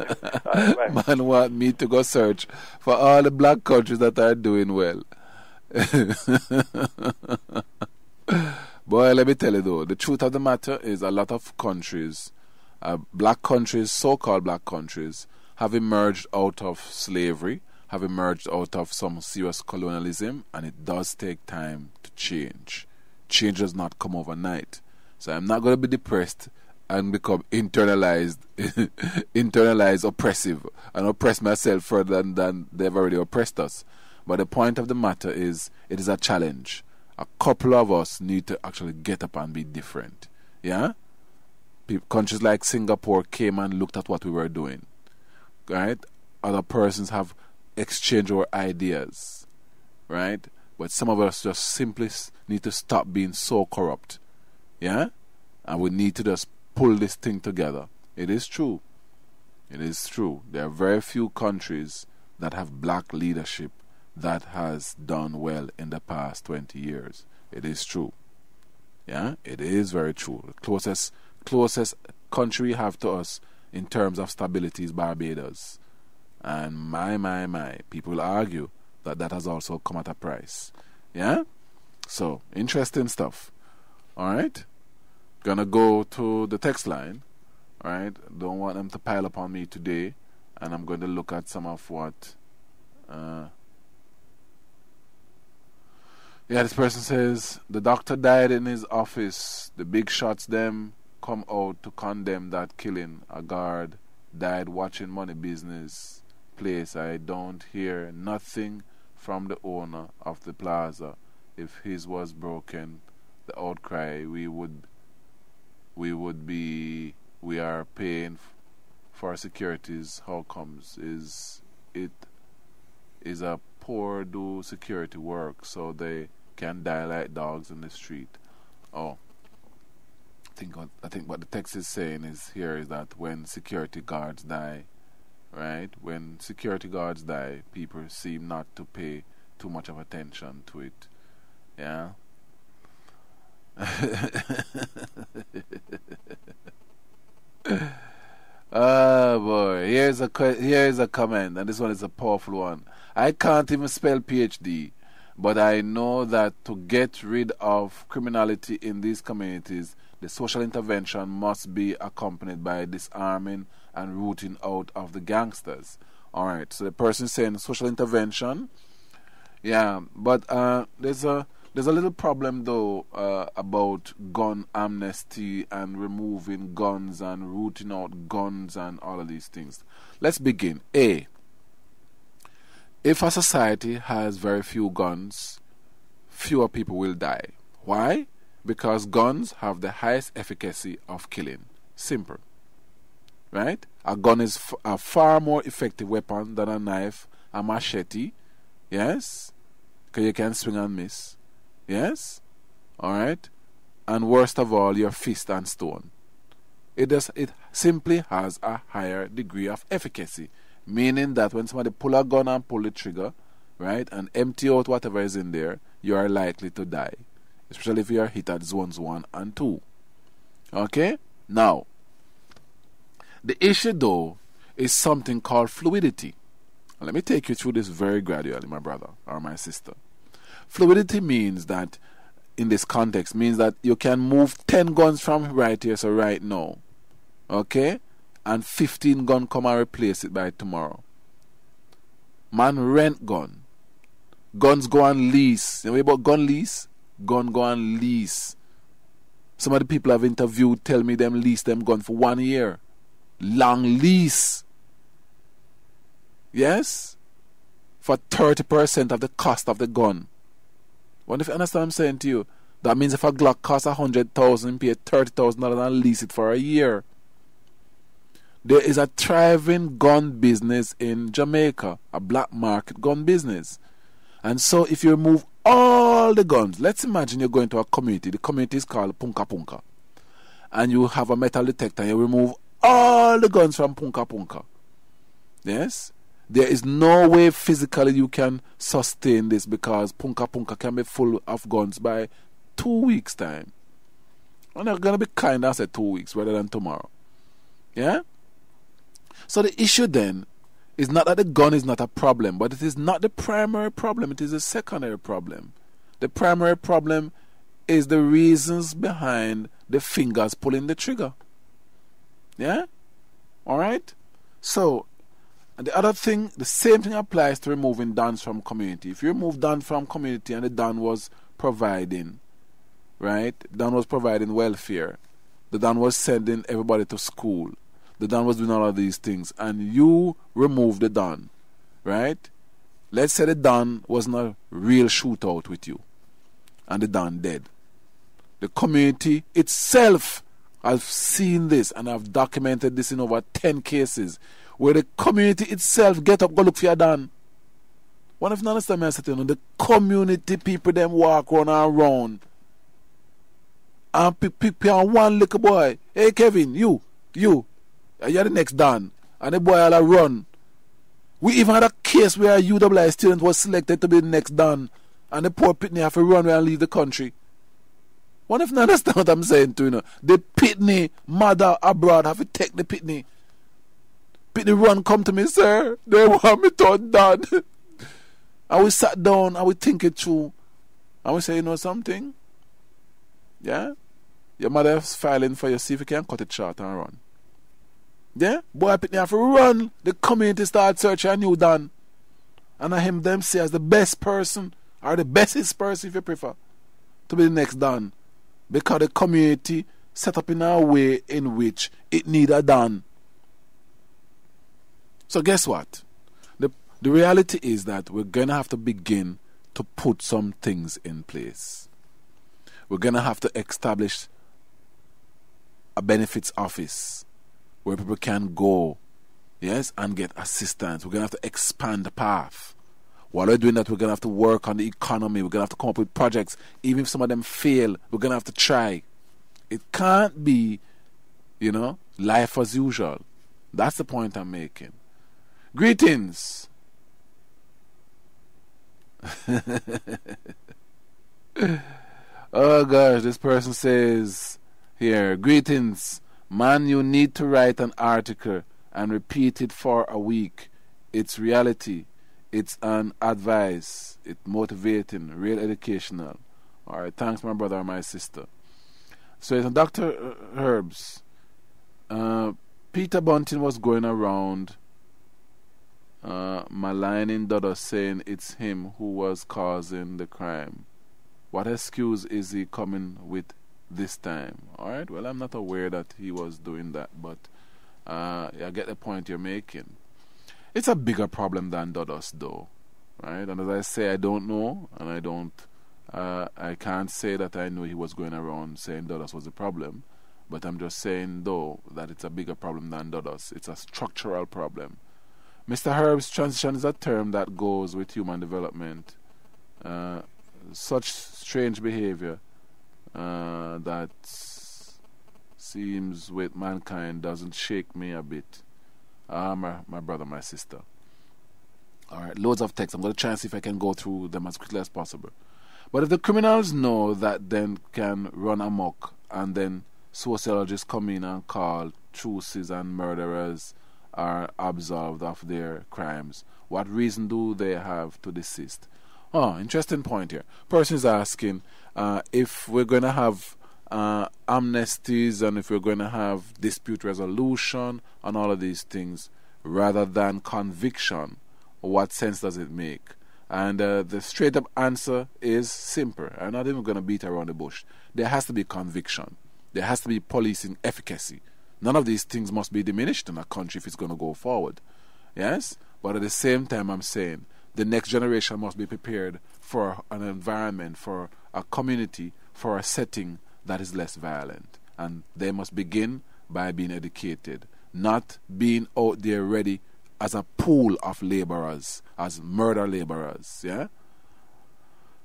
Right. Man want me to go search for all the black countries that are doing well. Boy, let me tell you though, the truth of the matter is a lot of countries, black countries, so-called black countries, have emerged out of slavery, have emerged out of some serious colonialism, and it does take time to change. Change does not come overnight. So I'm not going to be depressed and become internalized oppressive and oppress myself further than they've already oppressed us. But the point of the matter is, it is a challenge. A couple of us need to actually get up and be different. Yeah? Countries like Singapore came and looked at what we were doing. Right? Other persons have exchanged our ideas. Right? But some of us just simply need to stop being so corrupt. Yeah? And we need to just pull this thing together. It is true. It is true. There are very few countries that have black leadership that has done well in the past 20 years. It is true. Yeah, it is very true. The closest country we have to us in terms of stability is Barbados. And my, people argue that has also come at a price. Yeah? So, interesting stuff. Alright? Gonna go to the text line. Alright? Don't want them to pile up on me today. And I'm going to look at some of what... Yeah, this person says, the doctor died in his office. The big shots them come out to condemn that killing. A guard died watching money business place. I don't hear nothing from the owner of the plaza. If his was broken, the outcry we are paying for securities. How comes is a poor do security work so they can die like dogs in the street. Oh, I think what the text is saying is that when security guards die, right? When security guards die, people seem not to pay too much of attention to it. Yeah. Oh boy, here's a comment, and this one is a powerful one. I can't even spell PhD, but I know that to get rid of criminality in these communities, the social intervention must be accompanied by disarming and rooting out of the gangsters. Alright, so the person saying social intervention, yeah, but there's a little problem though about gun amnesty and removing guns and rooting out guns and all of these things. Let's begin. A. If a society has very few guns, fewer people will die. Why? Because guns have the highest efficacy of killing. Simple. Right? A gun is a far more effective weapon than a knife, a machete. Yes? Because you can swing and miss. Yes? Alright? And worst of all, your fist and stone. It simply has a higher degree of efficacy. Meaning that when somebody pull a gun and pull the trigger, right, and empty out whatever is in there, you are likely to die. Especially if you are hit at zones 1 and 2. Okay? Now, the issue though is something called fluidity. Let me take you through this very gradually, my brother or my sister. Fluidity means that, in this context, means that you can move 10 guns from right here, so right now. Okay? And 15 gun come and replace it by tomorrow. Man rent gun. Guns go on lease. You know about gun lease? Gun go on lease. Some of the people I've interviewed tell me them lease them gun for 1 year. Long lease. Yes? For 30% of the cost of the gun. Wonder if you understand what I'm saying to you? That means if a Glock costs $100,000, pay $30,000 and lease it for a year. There is a thriving gun business in Jamaica, a black market gun business. And so if you remove all the guns, let's imagine you're going to a community. The community is called Punka Punka. And you have a metal detector and you remove all the guns from Punka Punka. Yes? There is no way physically you can sustain this because Punka Punka can be full of guns by 2 weeks' time. And they're going to be kind and say 2 weeks rather than tomorrow. Yeah? So the issue then is not that the gun is not a problem, but it is not the primary problem, it is a secondary problem. The primary problem is the reasons behind the fingers pulling the trigger. Yeah? Alright? So, and the other thing, the same thing applies to removing dons from community. If you remove don from community and the don was providing, right? Don was providing welfare. The don was sending everybody to school. The don was doing all of these things. And you remove the don, right? Let's say the don was in a real shootout with you. And the don dead. The community itself, I've seen this and I've documented this in over 10 cases, where the community itself get up, go look for your don. One of you understand me, I said, the community people them walk around and around and pick on one little boy. Hey Kevin, you're the next don. And the boy all run. We even had a case where a UWI student was selected to be the next don, and the poor pitney have to run away and leave the country. One if you understand what I'm saying to you, the pitney mother abroad have to take the pitney. Pitney run come to me, sir. They want me to done. And we sat down and we think it through. And we say, you know something? Yeah? Your mother's filing for you, see if you can cut it short and run. Yeah? Boy Pitney have to run. The community start searching a new don. And I him them say as the best person, or the bestest person if you prefer, to be the next don. Because the community set up in a way in which it need a don. So guess what? The reality is that we're going to have to begin to put some things in place. We're going to have to establish a benefits office where people can go, yes, and get assistance. We're going to have to expand the path. While we're doing that, we're going to have to work on the economy. We're going to have to come up with projects. Even if some of them fail, we're going to have to try. It can't be, life as usual. That's the point I'm making. Greetings. Oh gosh, this person says here, greetings. Man, you need to write an article and repeat it for a week. It's reality. It's an advice. It's motivating, real educational. Alright, thanks my brother or my sister. So it's Dr. Herbs. Peter Bunting was going around maligning Dodo, saying it's him who was causing the crime. What excuse is he coming with this time? Alright, well, I'm not aware that he was doing that, but I get the point you're making. It's a bigger problem than Dodos, though. Right? And as I say, I don't know, and I can't say that I knew he was going around saying Dodos was the problem. But I'm just saying, though, that it's a bigger problem than others. It's a structural problem. Mr. Herbs, transition is a term that goes with human development. Such strange behavior that seems with mankind doesn't shake me a bit. My brother, my sister. All right, loads of text. I'm going to try and see if I can go through them as quickly as possible. But if the criminals know that, then can run amok, and then sociologists come in and call truces and murderers are absolved of their crimes, what reason do they have to desist? Oh, interesting point here. Person is asking if we're going to have amnesties and if we're going to have dispute resolution and all of these things rather than conviction, what sense does it make? And the straight up answer is simple. I'm not even going to beat around the bush. There has to be conviction. There has to be policing efficacy. None of these things must be diminished in a country if it's going to go forward. Yes? But at the same time, I'm saying the next generation must be prepared for an environment, for a community, for a setting that is less violent. And they must begin by being educated, not being out there ready as a pool of laborers, as murder laborers. Yeah?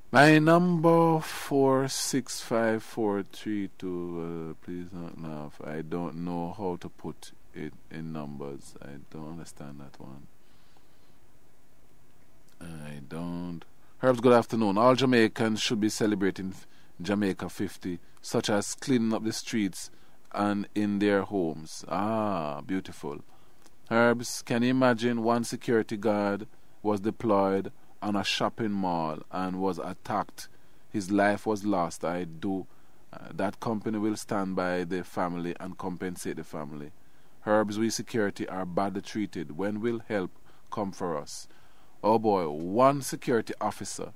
My number 46542, please don't laugh. I don't know how to put it in numbers. I don't understand that one. I don't. Herbs, good afternoon. All Jamaicans should be celebrating Jamaica 50, such as cleaning up the streets and in their homes. Ah, beautiful. Herbs, can you imagine one security guard was deployed on a shopping mall and was attacked? His life was lost. That company will stand by the family and compensate the family. Herbs, we security are badly treated. When will help come for us? Oh boy, one security officer,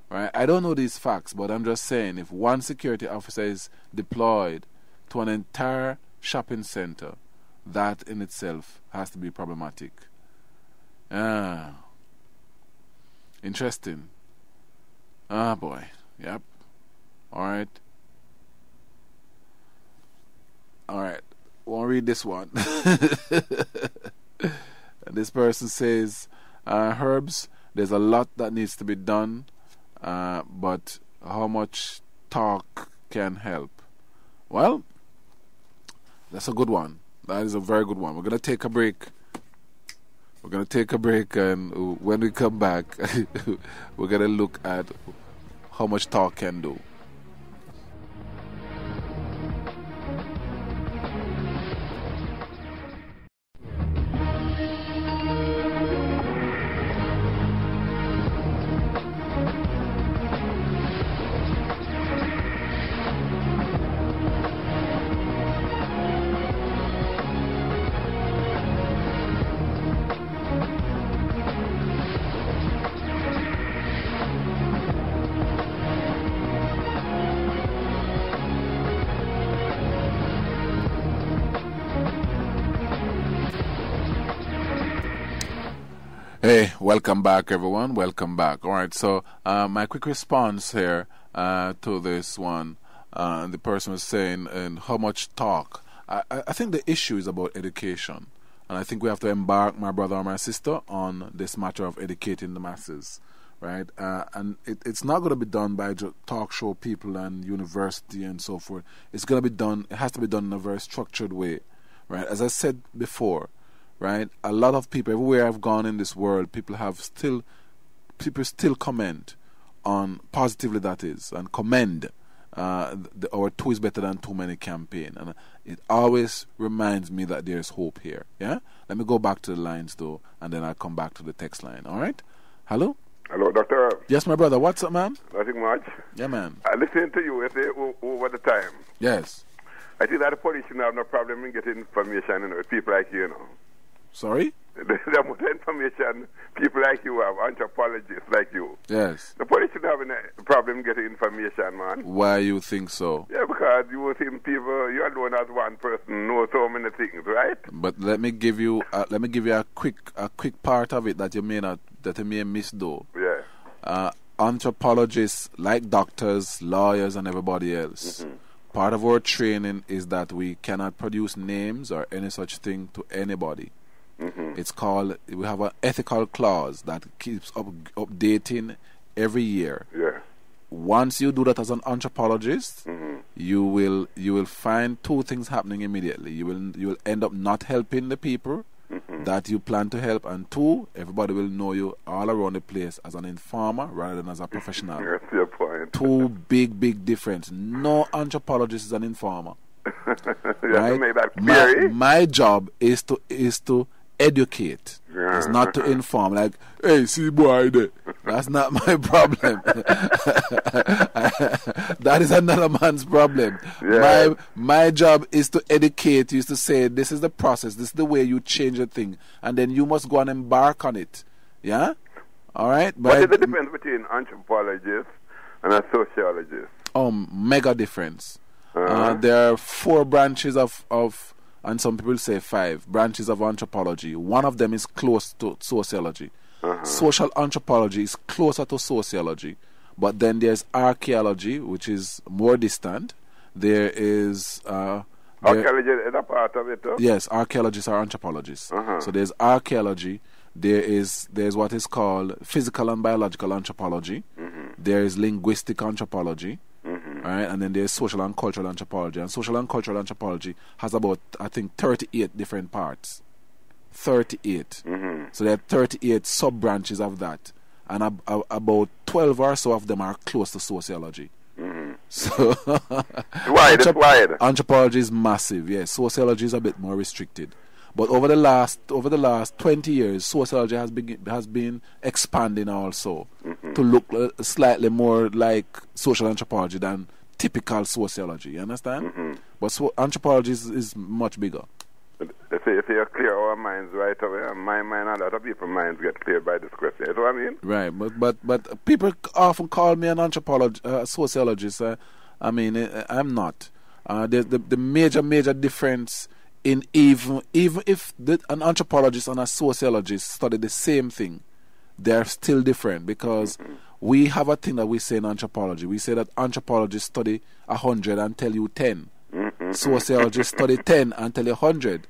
right? I don't know these facts, but I'm just saying, if one security officer is deployed to an entire shopping center, that in itself has to be problematic. Interesting. Boy. Yep. Alright. Alright. Won't read this one. This person says, Herbs, there's a lot that needs to be done, but how much talk can help? Well, that's a good one. That is a very good one. We're going to take a break. And when we come back, we're going to look at how much talk can do. Hey, welcome back, everyone. Welcome back. All right, so my quick response here to this one, the person was saying, and how much talk. I think the issue is about education, and I think we have to embark, my brother or my sister, on this matter of educating the masses, right? And it's not going to be done by talk show people and university and so forth. It's going to be done. It has to be done in a very structured way, right? As I said before. Right, a lot of people everywhere I've gone in this world, people still comment on positively, that is, and commend our Two is Better Than Too Many campaign, and it always reminds me that there's hope here. Yeah, let me go back to the lines though, and then I'll come back to the text line. All right, hello. Hello, Doctor. Yes, my brother. What's up, man? Nothing much. Yeah, man. I listened to you over the time. Yes. I think that the police should have no problem in getting information, with people like you, Sorry? The more information people like you have, anthropologists like you. Yes. The police should have a problem getting information, man. Why you think so? Yeah, because you think people, you alone as one person know so many things, right? But let me give you a quick part of it that you may miss though. Yeah. Anthropologists, like doctors, lawyers, and everybody else, part of our training is that we cannot produce names or any such thing to anybody. It's called, we have an ethical clause that keeps updating every year. Yeah. Once you do that as an anthropologist, you will find two things happening immediately. You will end up not helping the people that you plan to help, and two, everybody will know you all around the place as an informer rather than as a professional. That's your point. Two big difference. No anthropologist is an informer. You have Right? to make that clear. My job is to educate. It's not to inform. Like, hey, see boy there. That's not my problem. That is another man's problem. Yeah. My job is to educate you, is to say this is the process, this is the way you change a thing, and then you must go and embark on it. Yeah? All right? What is the difference between anthropologist and a sociologist? Mega difference. There are 4 branches of, and some people say 5 branches of anthropology. One of them is close to sociology. Social anthropology is closer to sociology. But then there's archaeology, which is more distant. There is... Archaeology is a part of it, too? Yes, archaeologists are anthropologists. So there's archaeology. There's what is called physical and biological anthropology. There is linguistic anthropology. Right? And then there's social and cultural anthropology. And social and cultural anthropology has about, I think, 38 different parts. 38. So there are 38 sub-branches of that. And about 12 or so of them are close to sociology. So It's wide. Anthropology is massive, yes. Sociology is a bit more restricted. But over the last 20 years, sociology has been expanding also to look slightly more like social anthropology than typical sociology. You understand? But anthropology is much bigger. If you clear our minds right away, and my mind and a lot of people's minds get cleared by this question. You know what I mean? Right, but people often call me an sociologist. I mean, I'm not. The major difference in even if an anthropologist and a sociologist study the same thing, they're still different, because we have a thing that we say in anthropology. We say that anthropologists study 100 and tell you 10. Sociologists study 10 and tell you 100,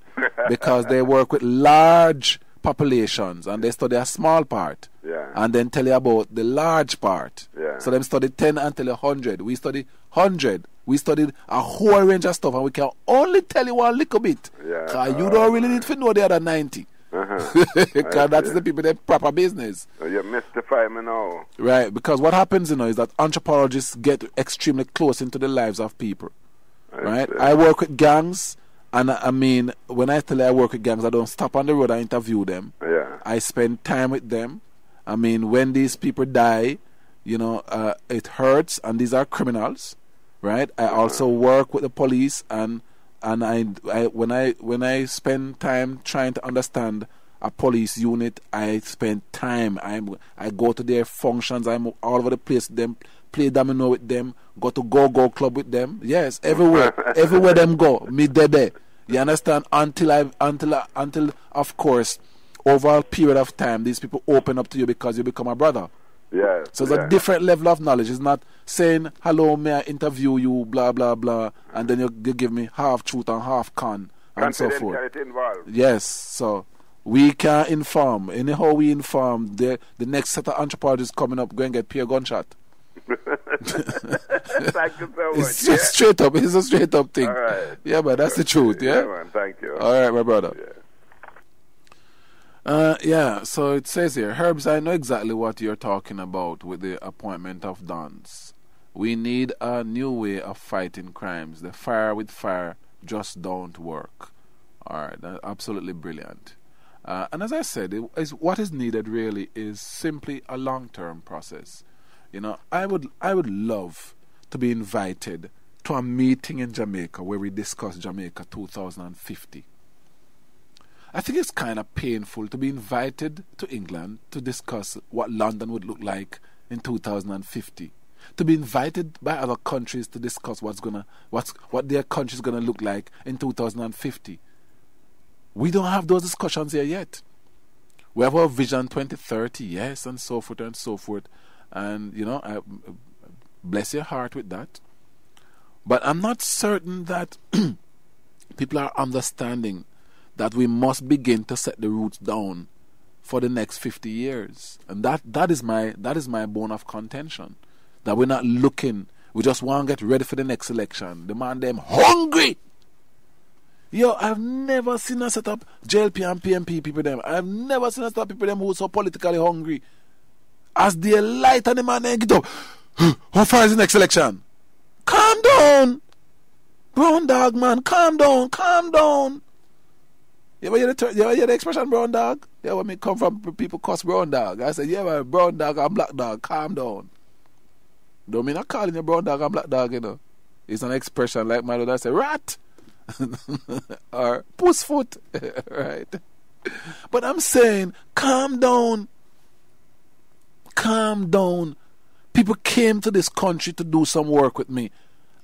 because they work with large populations and they study a small part and then tell you about the large part. So them study 10 and tell you 100. We study 100. We studied a whole range of stuff, and we can only tell you one little bit. Because you don't really need to know the other 90. Because that's the people that proper business. You mystify me now. Right, because what happens, is that anthropologists get extremely close into the lives of people. Right? I work with gangs, and I mean, when I tell you I work with gangs, I don't stop on the road and interview them. I spend time with them. I mean, when these people die, it hurts, and these are criminals. Right? I also work with the police, and when I spend time trying to understand a police unit, I spend time. I go to their functions. I'm all over the place with them, play domino with them, go to go club with them. Yes, everywhere them go, me there. You understand? Until of course, over a period of time, these people open up to you because you become a brother. So it's a different level of knowledge. It's not saying, hello, may I interview you, blah, blah, blah, and then you give me half truth and half con, and so forth. Involved. Yes, so we can inform. Anyhow we inform, the next set of anthropologists coming up, go and get Pierre gunshot. Thank you so much. It's just straight up. It's a straight up thing. All right. Yeah, but that's the truth, yeah? Man, thank you. All right, my brother. So it says here, Herbs, I know exactly what you're talking about with the appointment of dons. We need a new way of fighting crimes. The fire with fire just don't work. All right, that's absolutely brilliant. And as I said, what is needed really is simply a long-term process. I would love to be invited to a meeting in Jamaica where we discuss Jamaica 2050. I think it's kind of painful to be invited to England to discuss what London would look like in 2050. To be invited by other countries to discuss what their country's gonna look like in 2050. We don't have those discussions here yet. We have our Vision 2030, yes, and so forth and so forth. And I bless your heart with that. But I'm not certain that people are understanding that we must begin to set the roots down for the next 50 years. And that is my bone of contention. That we're not looking, we just want to get ready for the next election. The man them hungry. Yo, I've never seen a set up JLP and PMP people them. I've never seen a set up people them who are so politically hungry. As they light and the man then get up. How far is the next election? Calm down. Brown dog, man. Calm down. Calm down. You ever hear the expression brown dog? Yeah, when me come from people cuss brown dog. I say, yeah, man, brown dog and black dog. Calm down. Don't mean not calling you brown dog and black dog, you know. It's an expression like my brother say, rat. Or puss foot. Right? But I'm saying, calm down. Calm down. People came to this country to do some work with me.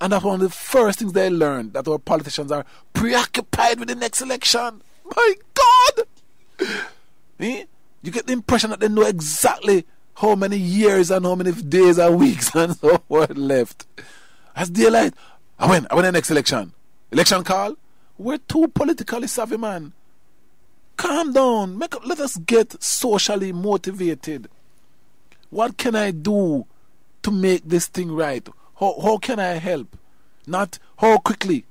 And that's one of the first things they learned, that our politicians are preoccupied with the next election. My God! You get the impression that they know exactly how many years and how many days and weeks and so forth left. As daylight, I win the next election. Election call? We're too politically savvy, man. Calm down. Let us get socially motivated. What can I do to make this thing right? How can I help? Not how quickly.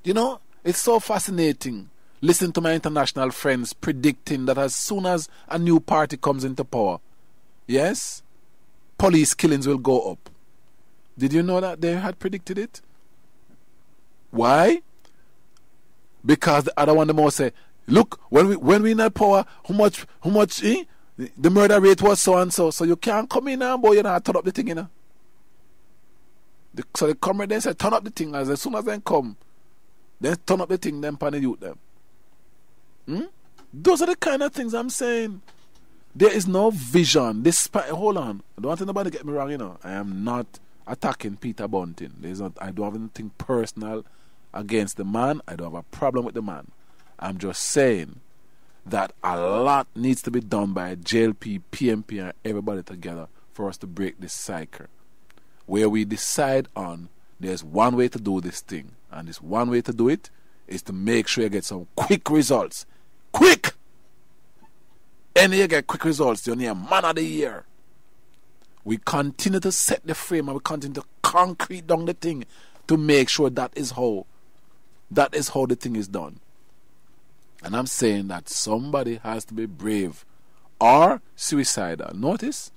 You know, it's so fascinating. Listen to my international friends predicting that as soon as a new party comes into power, yes, police killings will go up. Did you know that they had predicted it? Why? Because the other one, the more say, look, when we in that power, how much, the murder rate was so and so. So you can't come in now, boy, you know, turn up the thing, you know. So they come right there and say, turn up the thing. As soon as they come, then turn up the thing, then pan the youth them. Those are the kind of things I'm saying. There is no vision. Hold on. I don't want anybody to get me wrong, you know. I am not attacking Peter Bunting. I don't have anything personal against the man. I don't have a problem with the man. I'm just saying that a lot needs to be done by JLP, PMP, and everybody together for us to break this cycle. Where we decide on there's one way to do this thing, and this one way to do it is to make sure you get some quick results. Quick! And you get quick results, you're near man of the year. We continue to set the frame and we continue to concrete down the thing to make sure that is how the thing is done. And I'm saying that somebody has to be brave or suicidal. Notice,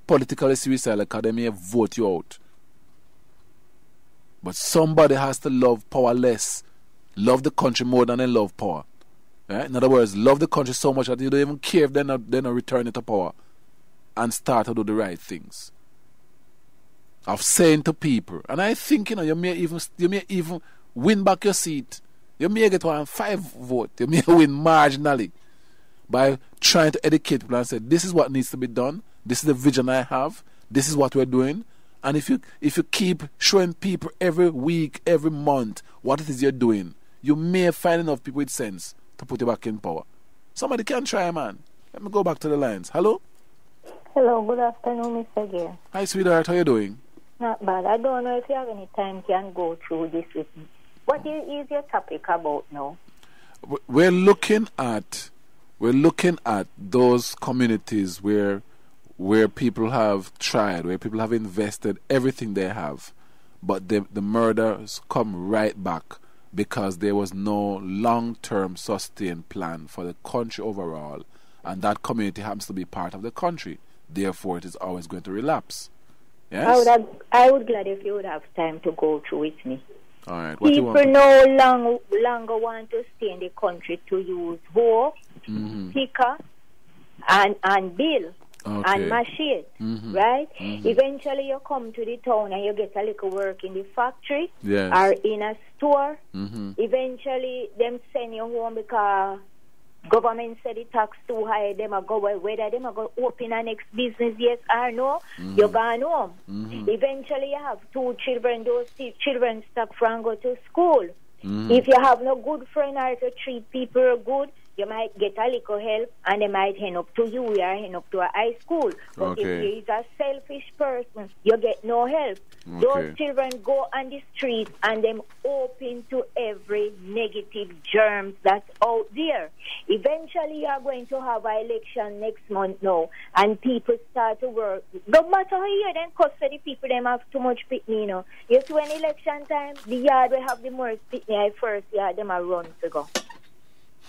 politically suicidal because they may vote you out. But somebody has to love power less. Love the country more than they love power. Right? In other words, love the country so much that you don't even care if they're not returning to power and start to do the right things. Of saying to people, and I think, you know, you may even win back your seat. You may get 5 votes. You may win marginally by trying to educate people and say, this is what needs to be done. This is the vision I have. This is what we're doing. And if you keep showing people every week, every month, what it is you're doing, you may find enough people with sense to put you back in power. Somebody can try, man. Let me go back to the lines. Hello? Hello, good afternoon, Mr. Gale. Hi, sweetheart. How you doing? Not bad. I don't know if you have any time can go through this with me. What is your topic about now? We're looking at those communities where people have tried, where people have invested everything they have, but the murders come right back because there was no long-term sustained plan for the country overall, and that community happens to be part of the country. Therefore, it is always going to relapse. Yes? I would glad if you would have time to go through with me. All right. People no longer want to stay in the country to use hoe, picker, and bill. Okay. And machine, right? Eventually you come to the town and you get a little work in the factory or in a store. Eventually them send you home because government said the tax too high. Them are go whether them are go open a next business, yes or no, you're gone home. Eventually you have 2 children, those children stop from go to school. If you have no good friend or to treat people good, you might get a little help, and they might hand up to you, or hand up to a high school. But if you is a selfish person, you get no help. Those children go on the street and them open to every negative germs that's out there. Eventually, you are going to have an election next month now, and people start to work. No matter how you then cost for the people, them have too much pitney, you know. You see, when election time, the yard will have the most pitney. First yard, them are run to go.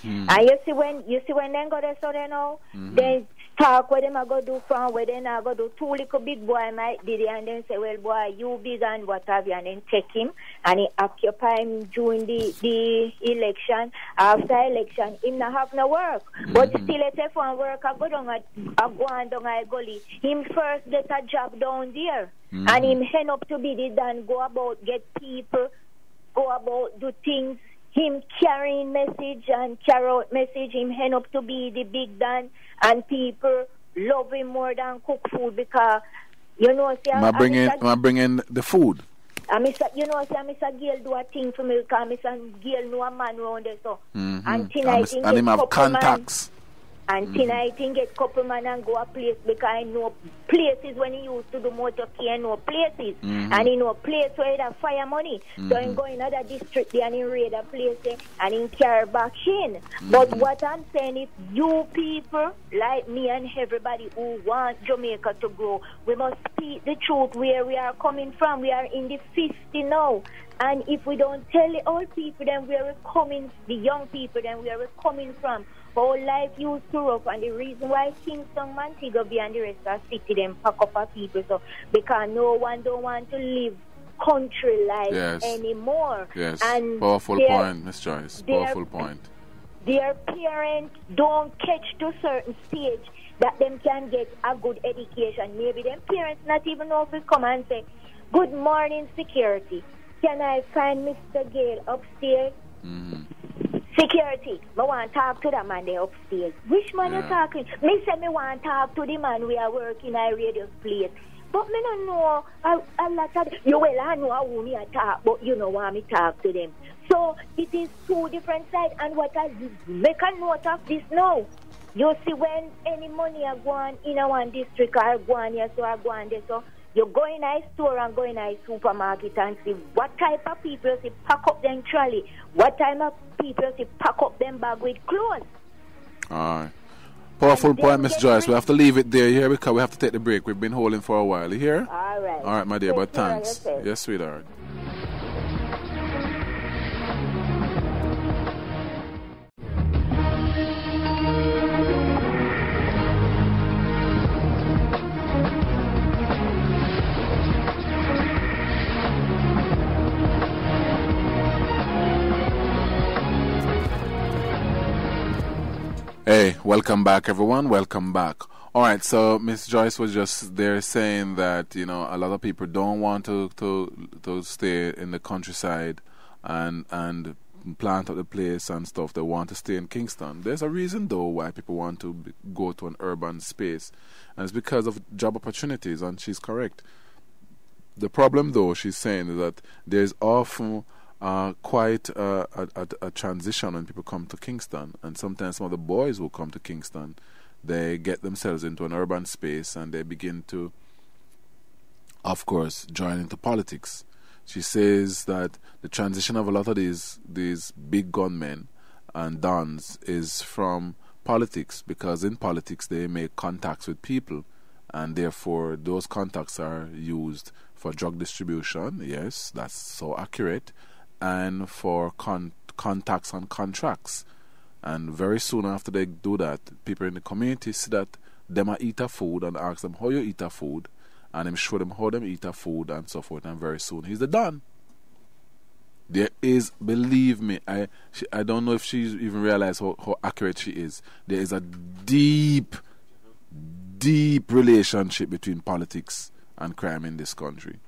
And you see when them go there, so they know, they talk what them are going to do from, where they not going to do. Two little big boy might did it, and then say, well, boy, you big and what have you, and then take him, and he occupy him during the election. After election, him not have no work. But still, if one work, I go down a gully. Him first get a job down there, and him end up to be the done, go about, get people, go about, do things. Him carrying message and carry out message, him end up to be the big Dan, and people love him more than cook food because, you know, see, I bring in the food. You know, see, Mr. Gail do a thing for me because Mr. Gail know a man around there, so. And tonight, and him have contacts. And tonight, he get couple man and go a place because I know places when he used to do motor care, know places. And he know place where he have fire money. So he go in another district there and he raid a place there and he carry back in. But what I'm saying is, you people like me and everybody who want Jamaica to grow, we must speak the truth where we are coming from. We are in the 50 now. And if we don't tell the old people then where we're coming, the young people then where we're coming from, our life used to rough, and the reason why Kingston, Montego Bay and the rest of the city them pack up our people, so because no one don't want to live country life anymore. Yes, and powerful point, Miss Joyce. Powerful point. Their parents don't catch to a certain stage that them can get a good education. Maybe them parents not even know if we come and say, good morning, security. Can I find Mr. Gale upstairs? Security. I want to talk to that man there upstairs. Which man you talking? Me say me want to talk to the man we are working at radio place. But me don't know a lot of you. Well, I know who me talk, but you know why me talk to them. So it is two different sides. And what I make a note of this now. You see, when any money are going in a one district or go on here, so I go on there, so you go in a store and go in a supermarket and see what type of people see pack up them trolley, what type of people see pack up them bag with clothes. All right. Powerful point, Miss Joyce. We have to leave it there here because we have to take the break. We've been holding for a while. You hear? All right. All right, my dear, but thanks. Yes, sweetheart. Hey, welcome back, everyone. Welcome back. All right, so Miss Joyce was just there saying that, you know, a lot of people don't want to stay in the countryside and plant up the place and stuff. They want to stay in Kingston. There's a reason, though, why people want to go to an urban space, and it's because of job opportunities, and she's correct. The problem, though, she's saying is that there's often quite a transition when people come to Kingston, and sometimes some of the boys who come to Kingston, they get themselves into an urban space and they begin to, of course, join into politics. She says that the transition of a lot of these big gunmen and dons is from politics, because in politics they make contacts with people, and therefore those contacts are used for drug distribution. Yes, that's so accurate. And for contacts and contracts. And very soon after they do that, people in the community see that them a eat a food and ask them how you eat a food, and them show them how them eat a food and so forth, and very soon he's the Don. There is, believe me, I don't know if she even realized how accurate she is. There is a deep relationship between politics and crime in this country,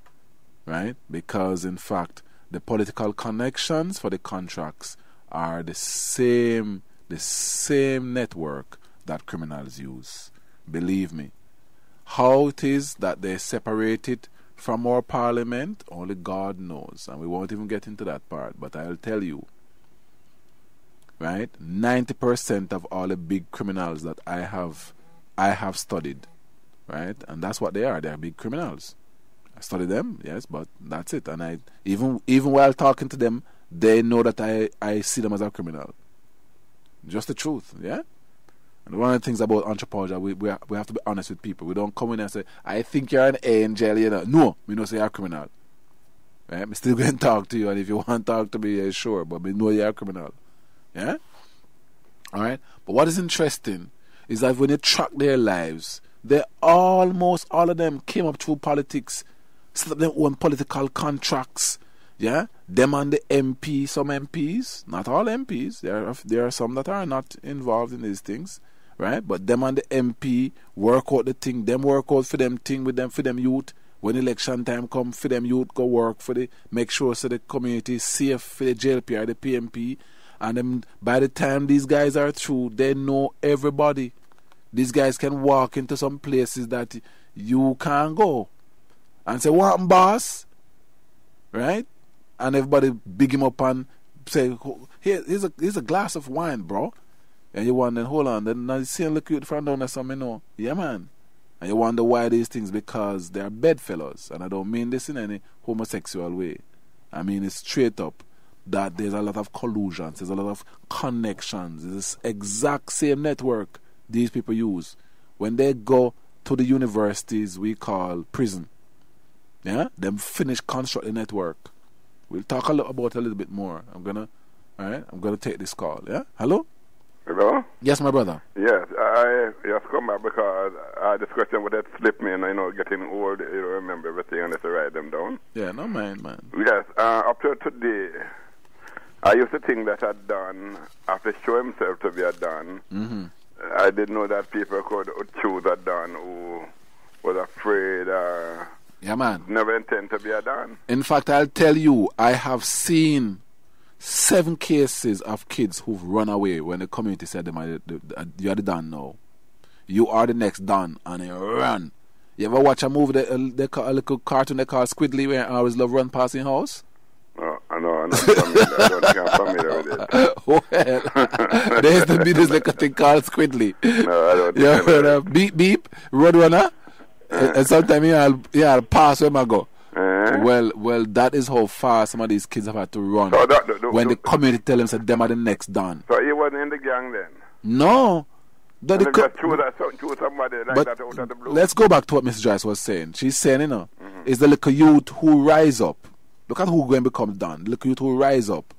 right? Because in fact, the political connections for the contracts are the same network that criminals use. Believe me. How it is that they separate it from our parliament, only God knows. And we won't even get into that part. But I'll tell you, right? 90% of all the big criminals that I have studied, right? And that's what they are. They are big criminals. I study them, yes, but that's it. And I even while talking to them, they know that I see them as a criminal. Just the truth, yeah? And one of the things about anthropology, we have to be honest with people. We don't come in and say, I think you're an angel, you know. No, we don't say you're a criminal. Right? I'm still going to talk to you, and if you want to talk to me, yeah, sure, but we know you're a criminal. Yeah? Alright? But what is interesting is that when you track their lives, almost all of them came up through politics, set up their own political contracts. Yeah? Them and the MP, some MPs, not all MPs, there are some that are not involved in these things. Right? But them and the MP work out the thing, them work out for them thing with them, for them youth. When election time come, for them youth go work for make sure so the community is safe for the JLP or the PMP. And then by the time these guys are through, they know everybody. These guys can walk into some places that you can't go and say, "What, boss?" Right? And everybody big him up and say, here's a glass of wine, bro. And you wonder, hold on, then now you see him look at the front down there, something, you know. Yeah, man. And you wonder why these things, because they're bedfellows. And I don't mean this in any homosexual way. I mean it straight up that there's a lot of collusions, there's a lot of connections. It's this exact same network these people use. When they go to the universities we call prison, yeah, them finish construct the network. We'll talk about it a little bit more. I'm gonna take this call, yeah? Hello? Hello? Yes, my brother. Yes, I just come back because this question would have slipped me, and getting old, you don't remember everything unless I write them down. Yeah, no mind, man. Yes, up to today, I used to think that had done, after show himself to be a Don, I didn't know that people could choose a Don who was afraid yeah, man. Never intend to be a Don. In fact, I'll tell you, I have seen 7 cases of kids who've run away when the community said them, "You are the Don now. You are the next Don," and they run. You ever watch a movie, a little cartoon they call Squidly, where I always love run past in house? No, I'm not familiar. I don't think I'm familiar with it. Well, there used to be this little thing called Squidly. No, I don't think beep, beep, Roadrunner. And sometimes I'll pass where I go. Well, that is how far some of these kids have had to run. So when the community tell them that them are the next Don. So he wasn't in the gang then? No. Just choose somebody like that out of the blue. Let's go back to what Miss Joyce was saying. She's saying, is the little youth who rise up. Look at who going to become Don. The little youth who rise up,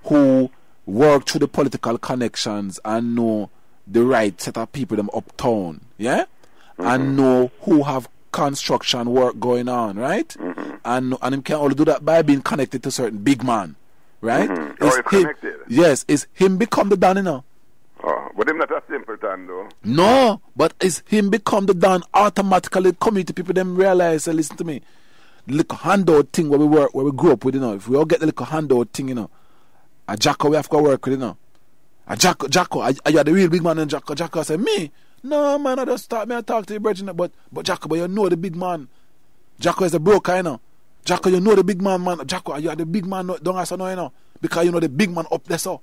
who work through the political connections and know the right set of people them uptown, yeah? And know who have construction work going on, right? And him can only do that by being connected to certain big man, right? It's connected. Yes, it's him become the Don, Oh, but him not a simpleton though. No, but it's him become the Don automatically. Community people them realize, say, listen to me, the little handout thing where we grew up with, if we all get the little handout thing, a Jacko we have to work with, a Jacko, are you the real big man? And Jacko say, me? No, man, I just start me and talk to the brethren, but Jacko, you know the big man. Jacko is a broker, Jacko, you know the big man. Jacko, you are the big man, don't ask no, because you know the big man up there, so.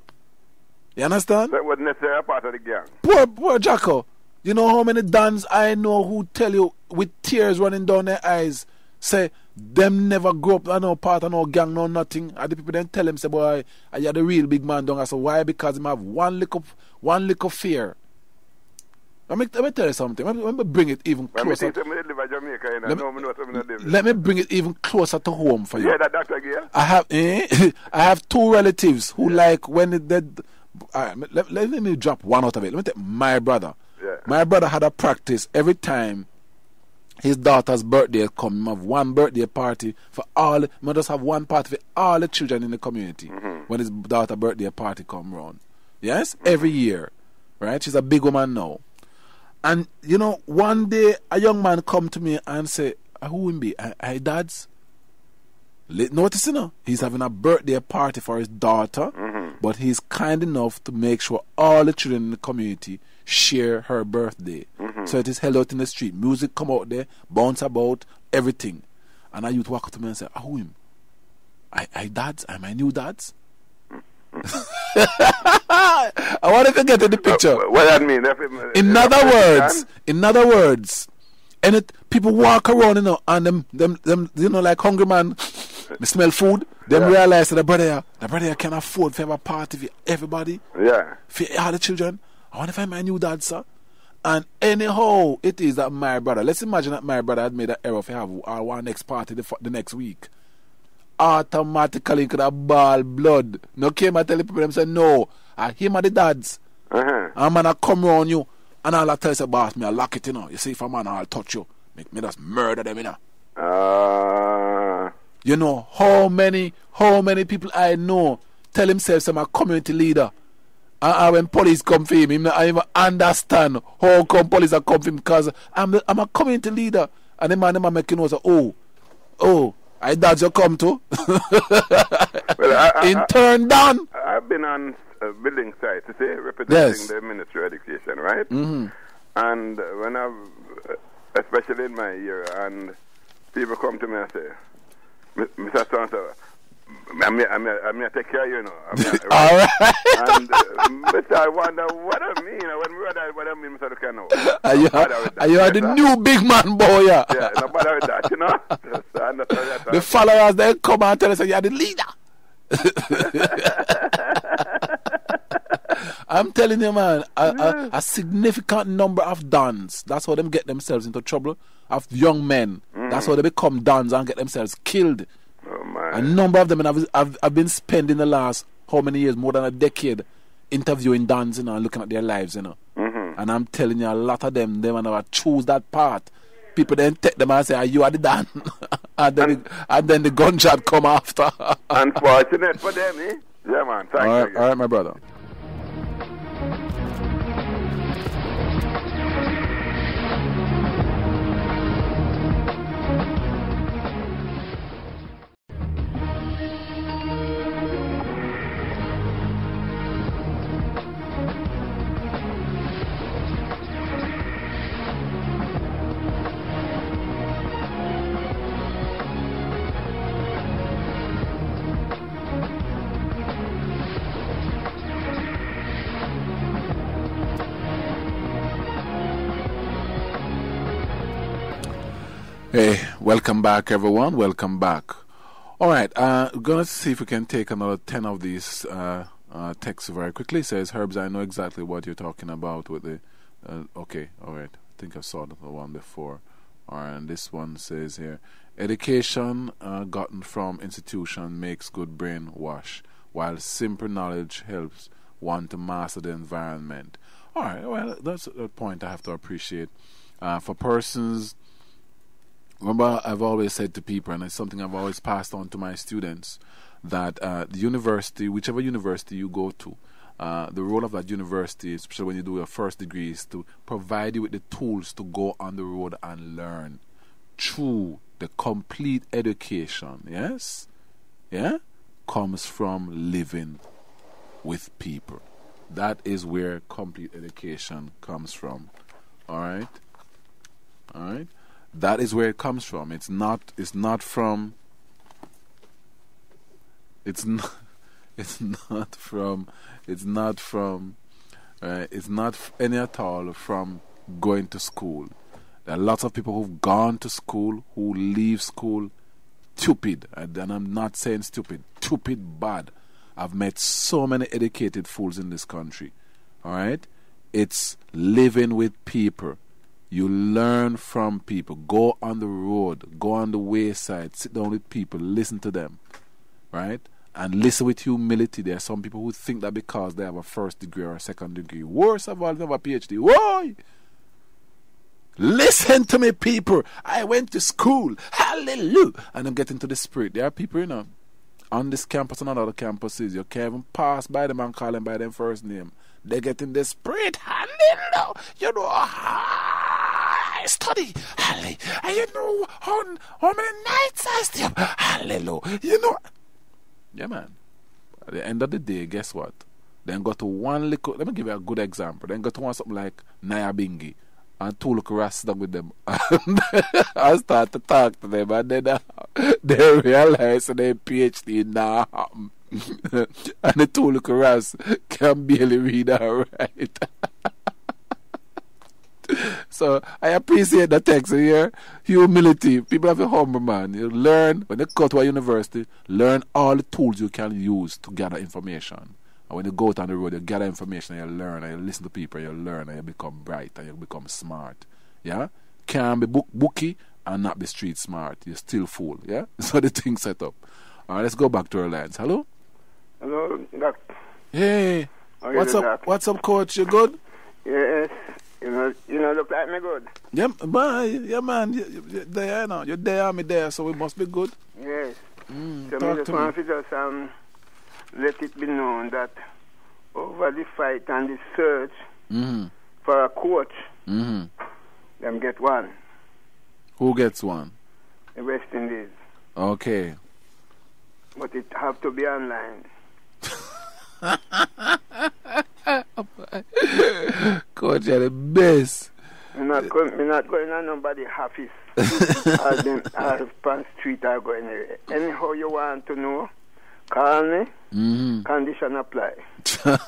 You understand? That wasn't necessarily a part of the gang. Poor Jacko. You know how many Dons I know who tell you with tears running down their eyes, say, them never grew up, no part of no gang, no nothing. And the people then tell them, say, boy, you are the real big man, don't ask. So why? Because them have one little fear. Let me tell you something. Let me bring it even closer. Let me bring it even closer to home for you. Yeah, that Dr. Gear. I have 2 relatives who like when they let me drop one out of it. Let me take my brother. Yeah. My brother had a practice every time his daughter's birthday come. Have one birthday party for all. He just have one party for all the children in the community when his daughter's birthday party come round. Yes, every year, right? She's a big woman now. And, one day, a young man come to me and say, who will be? I dads? Notice, he's having a birthday party for his daughter, but he's kind enough to make sure all the children in the community share her birthday. So it is held out in the street. Music come out there, bounce about, everything. And I used to walk up to me and say, who him? I dads? Am I new dads? I want to get in the picture. What that mean? In other words, and people walk around, and them, like hungry man, they smell food. Them realize that the brother can afford to have a party for everybody. Yeah. For all the children. I want to find my new dad, sir. And anyhow, it is that my brother. Let's imagine that my brother had made an error to have our next party the next week. Automatically could have ball blood. No came and tell the people them say no. I him and the dads. And man I come around you and all I tell you boss me I lock it You see if a man I'll touch you. Make me just murder them You know how many people I know tell himself I'm a community leader. And when police come for him, I even understand how come police are come for him because I'm a community leader. And the man making us oh, I dad you come to. In turn down. I've been on building sites, representing the Ministry of Education, right? Mm-hmm. And when especially in my year, and people come to me and say, Mr. So-and-so, I'm here to take care of you, right? All right. And Mr. I wonder what I mean. When we read that, what I mean, Mr. Lucano. Are you are the new big man, boy? Yeah, no bother with that, The followers, they come and tell us you're the leader. I'm telling you, man, a significant number of dons, that's how them get themselves into trouble, of young men. That's how they become dons and get themselves killed. Oh, man. A number of them, and I've been spending the last, how many years, more than a decade, interviewing dons, and looking at their lives, And I'm telling you, a lot of them never choose that path. People then take them and say, you are the Dan. and then the gunshot come after. Unfortunate for them, eh? Yeah, man. Thank you. All right, my brother. Hey, welcome back, everyone. Welcome back. All right, we're going to see if we can take another 10 of these texts very quickly. It says, Herbs, I know exactly what you're talking about with the... okay, all right. I think I saw the one before. All right, and this one says here, education gotten from institution makes good brain wash, while simple knowledge helps one to master the environment. All right, well, that's a point I have to appreciate. For persons... Remember, I've always said to people, and it's something I've always passed on to my students, that the university, whichever university you go to, the role of that university, especially when you do your first degree, is to provide you with the tools to go on the road and learn through the complete education, yes? Yeah? Comes from living with people. That is where complete education comes from. All right? All right? That is where it comes from. It's not from any at all from going to school. There are lots of people who've gone to school who leave school stupid, and I'm not saying stupid bad. I've met so many educated fools in this country. All right? It's living with people. You learn from people. Go on the road. Go on the wayside. Sit down with people. Listen to them. Right? And listen with humility. There are some people who think that because they have a first degree or a second degree, worse of all, they have a PhD. Why? Listen to me, people. I went to school. Hallelujah. And I'm getting to the spirit. There are people, on this campus and on other campuses. You can't even pass by them and call them by their first name. They get in the spirit. Hallelujah. I study. Hallelujah. And you know how many nights I stay up. Hallelujah. Yeah, man. At the end of the day, guess what? Then go to one little... Let me give you a good example. Then go to something like Nyabingi and two little rasta with them. I start to talk to them, and then they realize their PhD now. And the two little Ras can barely read or write. So I appreciate the text here. Humility. People have a humble, man. You learn, when you go to a university, learn all the tools you can use to gather information. And when you go out on the road, you gather information and you learn, and you listen to people, and you learn, and you become bright, and you become smart. Yeah? Can't be bookie and not be street smart. You're still fool. Yeah? So the thing set up. All right, let's go back to our lines. Hello? Hello, Doc. Hey. What's up? Doc? What's up, coach? You good? Yes. You know, look like me good. Yeah, man. You're there now. You're there, I'm there, so we must be good. Yes. So me just me. want to just let it be known that over the fight and the search for a coach, them get one. Who gets one? The West Indies. Okay. But it have to be online. Coach, you're the best. Me not going on nobody office. Or them pan street or going anywhere. Anyhow you want to know, call me. Condition apply.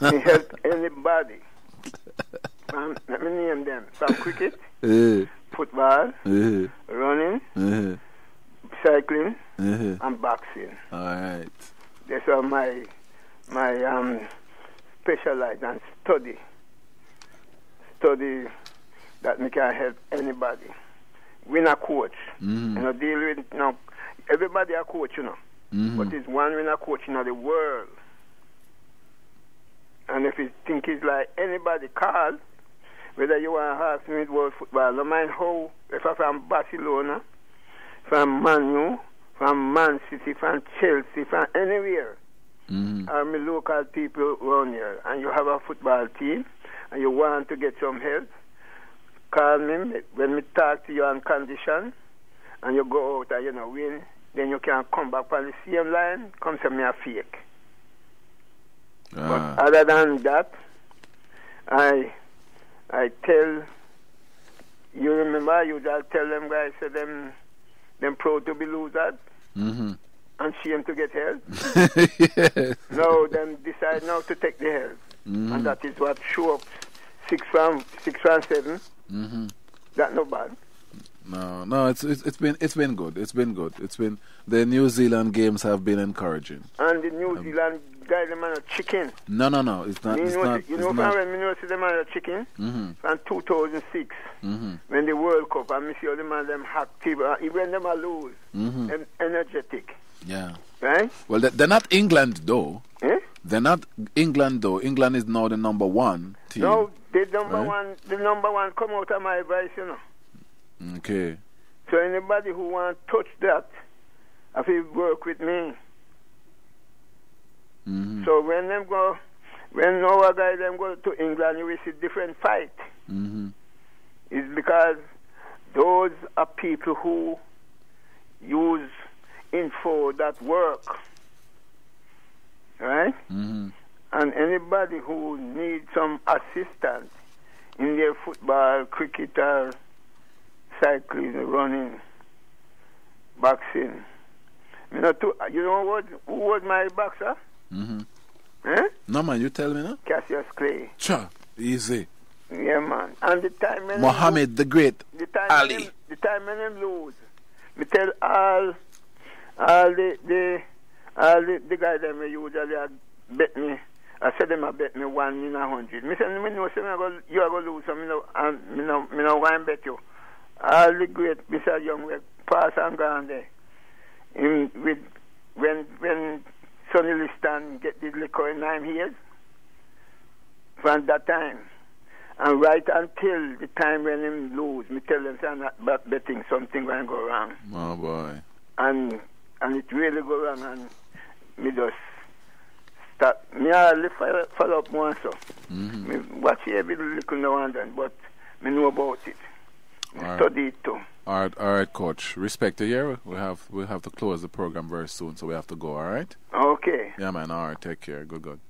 Me help anybody. Let me name them. From cricket, football, running, cycling, and boxing. All right. These are my specialize and study that me can help anybody. Win a coach. You know, deal with everybody a coach, you know. But it's one winner coach in the world. And if you think it's like anybody call, whether you want to ask me with world football, no mind how, if I'm from Barcelona, from Man U, from Man City, from Chelsea, from anywhere, or my local people around here, and you have a football team, and you want to get some help, call me. When we talk to you on condition, and you go out and you know win, then you can come back on the same line, come to me a fake. But other than that, I tell you, remember, you just tell them guys, say them proud to be losers, and shame to get help. Yes. Now them decide now to take the help, and that is what show up 6 from 7. That no bad. No, it's been good. It's been good. The New Zealand games have been encouraging. And the New Zealand guy, them are not chicken. No, it's not. You know, from when we know see them are chicken from 2006 when the World Cup, and we see all them and them active, even them are lose, them energetic. Yeah. Right? Well, they're not England though. Eh? They're not England though. England is now the number one team. No, the number right? one. The number one come out of my advice, you know. Okay. So anybody who want to touch that, have to work with me. So when our guys them go to England, you will see different fight. It's because those are people who use info that work, right? And anybody who needs some assistance in their football, cricket, or cycling, running, boxing. You know who was my boxer? Eh? No, man, you tell me now. Cassius Clay. Sure, easy. Yeah, man. And the time when Muhammad the Great. Ali. The time when him lose, me tell all the guys that me usually bet me. I said them I bet me 1 in 100. Me say me know say you are gonna lose, so me no want to bet you. All the great Mr. Young were pass and gone there. When Sonny Liston get the liquor in 9 years, from that time, and right until the time when him lose, me tell them say I'm not betting something going to go wrong. Oh boy. And it really go wrong, and me just start. Me hardly follow up more so. Me watch every little now and then, but me know about it. Study it too. All right, coach. Respect to you. We'll have to close the program very soon, so we have to go. All right. Okay. Yeah, man. All right. Take care. Good.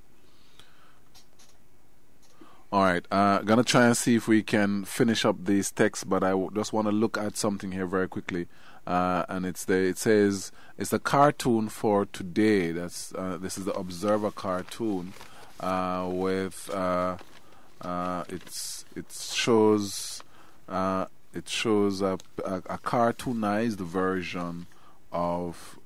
All right. Gonna try and see if we can finish up these texts, but I just want to look at something here very quickly. and it says it's a cartoon for today. This is the Observer cartoon with it shows a cartoonized version of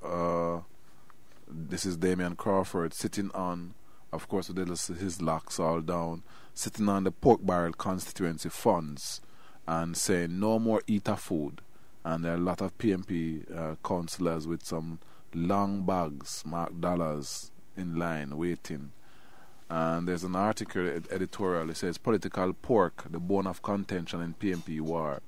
this is Damian Crawford sitting on, of course, with his locks all down, sitting on the pork barrel constituency funds and saying no more eater food. And there are a lot of PMP councillors with some long bags, marked dollars, in line waiting. And there's an article, editorial, it says political pork, the bone of contention in PMP war.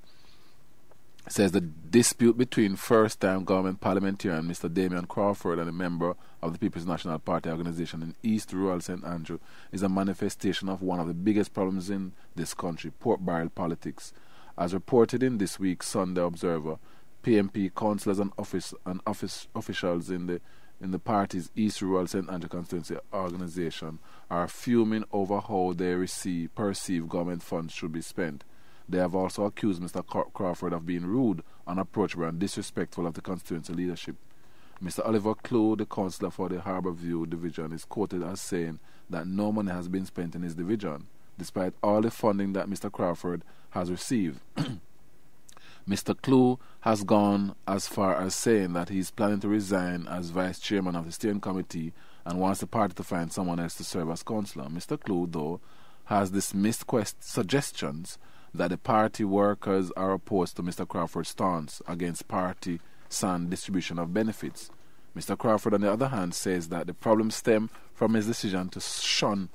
It says the dispute between first-time government parliamentarian Mr. Damian Crawford and a member of the People's National Party organization in East Rural St. Andrew is a manifestation of one of the biggest problems in this country, pork barrel politics. As reported in this week's Sunday Observer, PMP councillors and officials in the party's East Rural St. Andrew constituency organization are fuming over how they perceive government funds should be spent. They have also accused Mr. Crawford of being rude, unapproachable and disrespectful of the constituency leadership. Mr. Oliver Clough, the councillor for the Harbourview division, is quoted as saying that no money has been spent in his division, despite all the funding that Mr. Crawford has received. Mr. Clough has gone as far as saying that he is planning to resign as vice chairman of the steering committee and wants the party to find someone else to serve as councillor. Mr. Clough, though, has dismissed suggestions that the party workers are opposed to Mr. Crawford's stance against partisan distribution of benefits. Mr. Crawford, on the other hand, says that the problem stems from his decision to shun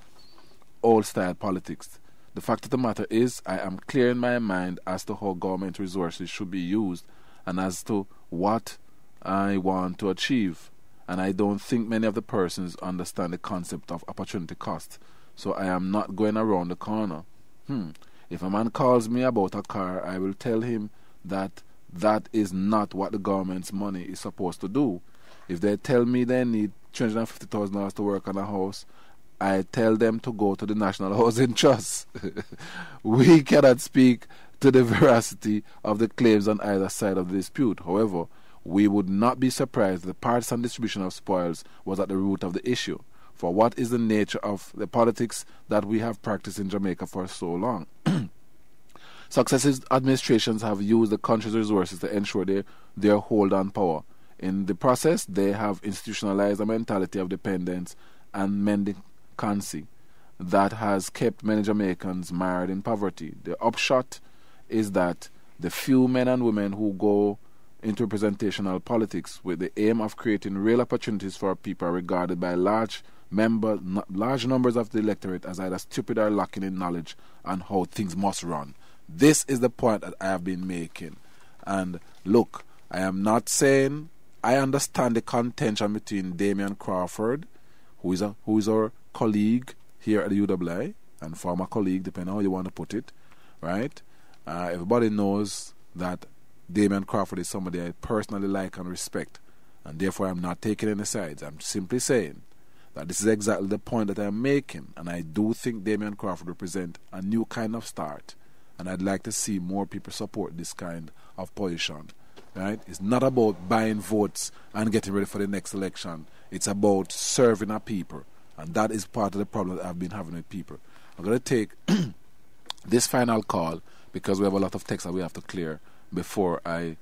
old-style politics. The fact of the matter is, I am clear in my mind as to how government resources should be used and as to what I want to achieve. And I don't think many of the persons understand the concept of opportunity cost. So I am not going around the corner. If a man calls me about a car, I will tell him that that is not what the government's money is supposed to do. If they tell me they need $350,000 to work on a house, I tell them to go to the National Housing Trust. We cannot speak to the veracity of the claims on either side of the dispute. However, we would not be surprised if the partisan distribution of spoils was at the root of the issue. For what is the nature of the politics that we have practiced in Jamaica for so long? Successive administrations have used the country's resources to ensure their hold on power. In the process, they have institutionalized a mentality of dependence and mendicancy that has kept many Jamaicans mired in poverty. The upshot is that the few men and women who go into representational politics with the aim of creating real opportunities for people are regarded by large numbers of the electorate as either stupid or lacking in knowledge on how things must run. This is the point that I have been making. And look, I am not saying I understand the contention between Damian Crawford, who is our colleague here at the UWI, and former colleague, depending on how you want to put it, right? Everybody knows that Damian Crawford is somebody I personally like and respect, and therefore I'm not taking any sides. I'm simply saying that this is exactly the point that I'm making, and I do think Damian Crawford represents a new kind of start, and I'd like to see more people support this kind of position. Right? It's not about buying votes and getting ready for the next election. It's about serving our people, and that is part of the problem that I've been having with people. I'm going to take this final call because we have a lot of texts that we have to clear before I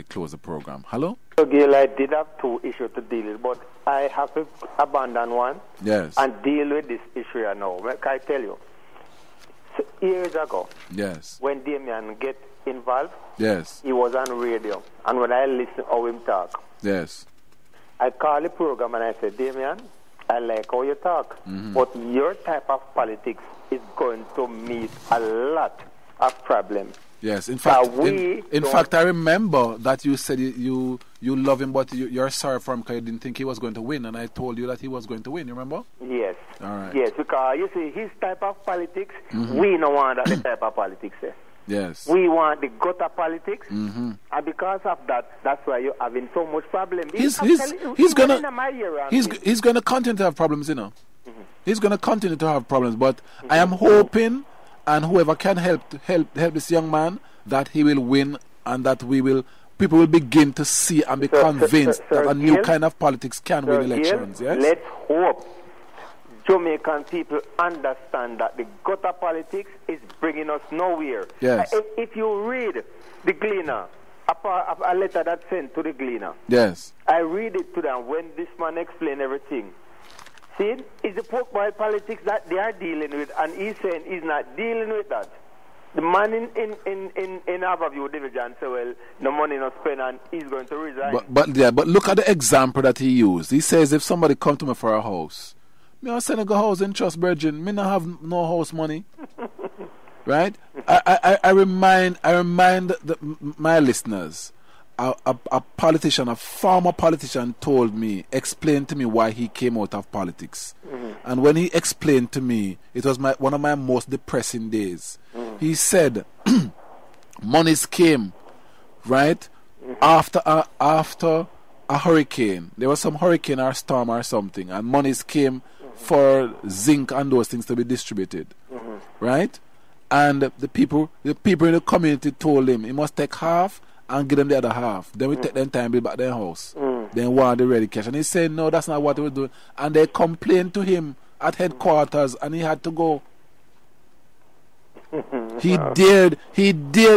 close the program. Hello? So, Gail, I did have two issues to deal with, but I have to abandon one and deal with this issue now. Can I tell you? So, years ago, when Damian get involved, he was on radio, and when I listen how him talk, I call the program and I say, Damian, I like how you talk, but your type of politics is going to meet a lot of problems. Yes, in fact, in fact, I remember that you said you love him, but you're sorry for him because you didn't think he was going to win, and I told you that he was going to win. You remember? Yes. All right. Yes, because you see, his type of politics, we don't want that type of politics. Yes. We want the gutter politics, and because of that, that's why you're having so much problem. He's gonna continue to have problems, you know. He's gonna continue to have problems, but I am hoping, and whoever can help this young man, that he will win and that we will people will begin to see and be convinced that a new kind of politics can win elections. Yes? Let's hope Jamaican people understand that the gutter politics is bringing us nowhere. Yes. If you read the Gleaner, a letter that's sent to the Gleaner, yes, I read it to them when this man explained everything. See, it's the pork boy politics that they are dealing with, and he's saying he's not dealing with that. The man in Harborview division said, well, no money not spent and he's going to resign. But look at the example that he used. He says if somebody come to me for a house, me I send a go house in Trust Virgin, me not have no house money. Right? I remind my listeners, a politician, a former politician explained to me why he came out of politics. Mm-hmm. And when he explained to me, it was one of my most depressing days. Mm-hmm. He said, monies came, right? Mm-hmm. After a hurricane. There was some hurricane or storm or something, and monies came for zinc and those things to be distributed. Mm-hmm. Right? And the people in the community told him he must take half and give them the other half. Then we take them time build back their house. Then want the ready cash. And he said, no, that's not what he was doing. And they complained to him at headquarters, and he had to go. He dared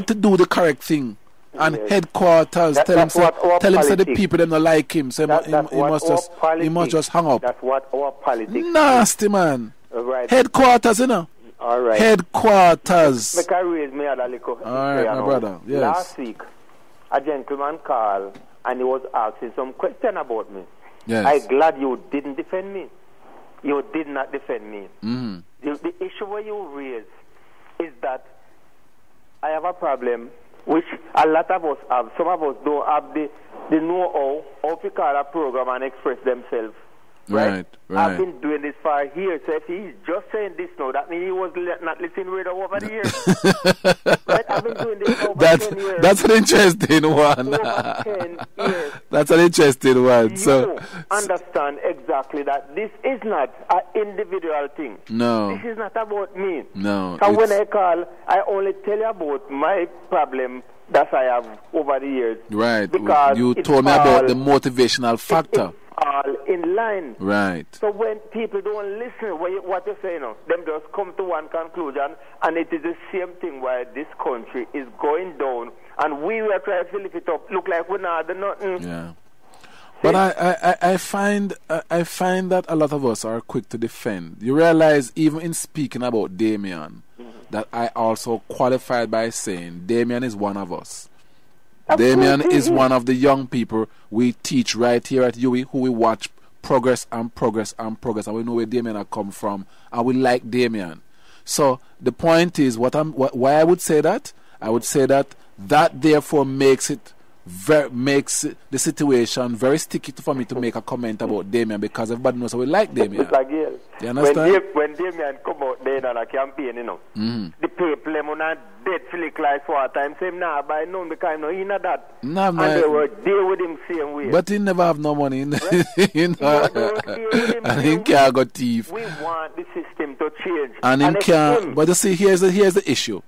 to do the correct thing. And headquarters tell him say the people them not like him. So he must just hang up. That's what our politics nasty, man. Right. Headquarters, you know. All right. Headquarters. Make I raise me a little. All right, my brother. Yes. Last week, a gentleman called and he was asking some question about me. Yes. I'm glad you didn't defend me. You did not defend me. Mm-hmm. The issue where you raise is that I have a problem, which a lot of us have. Some of us don't have the know-how to call a program and express themselves. Right. I've been doing this for years. So if he's just saying this now, that means he was not listening radio over the years. Right? I've been doing this over 10 years. That's an interesting one. Over 10 years. That's an interesting one. You understand exactly that this is not an individual thing. No. This is not about me. No. So when I call, I only tell you about my problem that I have over the years. Right. Because you told me about the motivational factor. All in line. Right. So when people don't listen what you say, them just come to one conclusion, and it is the same thing why this country is going down, and we were trying to lift it up. Look like we're not doing nothing. Yeah. But I find that a lot of us are quick to defend. You realize, even in speaking about Damien, that I also qualified by saying Damien is one of us. Damien is one of the young people we teach right here at UWI, who we watch progress and progress and progress, and we know where Damien has come from, and we like Damien. So the point is, why I would say that? I would say that therefore makes the situation very sticky for me to make a comment about Damien, because everybody knows how we like Damien. You understand? When Damien come out there on a campaign, the people them on a dead Philip like water, and say by no because he not that. Nah, man. And they were deal with him same way. But he never have no money. Right? And he can't go thief. We want the system to change. And he can't. But you see, here's the issue.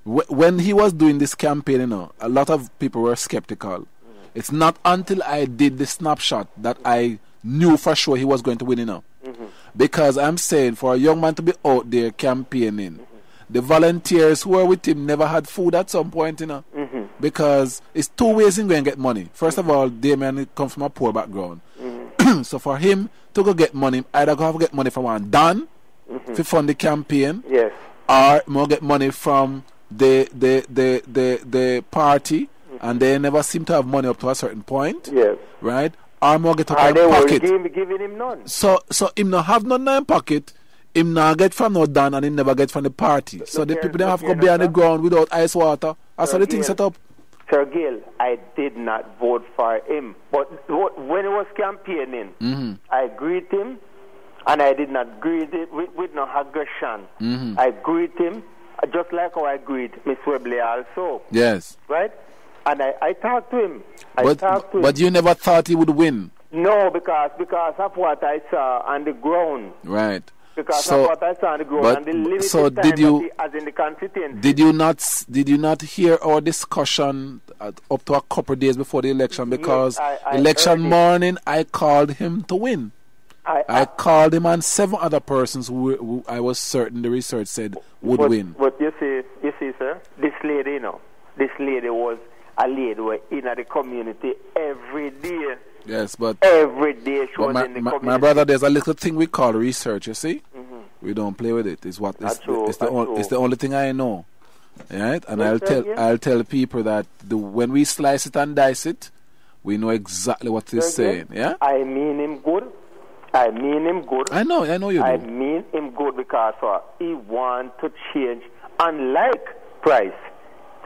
When he was doing this campaign, a lot of people were skeptical. It's not until I did the snapshot that I knew for sure he was going to win, Because I'm saying, for a young man to be out there campaigning, the volunteers who were with him never had food at some point, Because it's two ways in going to get money. First of all, Damien comes from a poor background. So for him to go get money, either go have to get money from one Dan to fund the campaign, yes, or more get money from the party, and they never seem to have money up to a certain point. Yes. Right? Or more get out of pocket. They were giving him none. So him not have none in pocket, him not get from no Dan, and him never get from the party. So the people they have to go be on the ground without ice water. That's how the thing set up. Sir Gail, I did not vote for him. But when he was campaigning, I agreed him, and I did not agree with no aggression. I agreed him, just like how I agreed Miss Webley also. Yes. Right? And I talked to him. But you never thought he would win? No, because of what I saw on the ground. Right. Because of what I saw on the ground and the limited time as in the constituency. Did you not hear our discussion up to a couple of days before the election because election morning I called him to win. I called him and 7 other persons who I was certain the research said would win. But you see, sir, this lady was a lady who was in the community every day. Yes, but every day she was in the community. My brother, there's a little thing we call research. You see, we don't play with it. It's the only thing I know. Right, and I'll tell people that when we slice it and dice it, we know exactly what he's saying. Yeah, I mean him good. I know you do. I mean him good because he want to change. Unlike Price,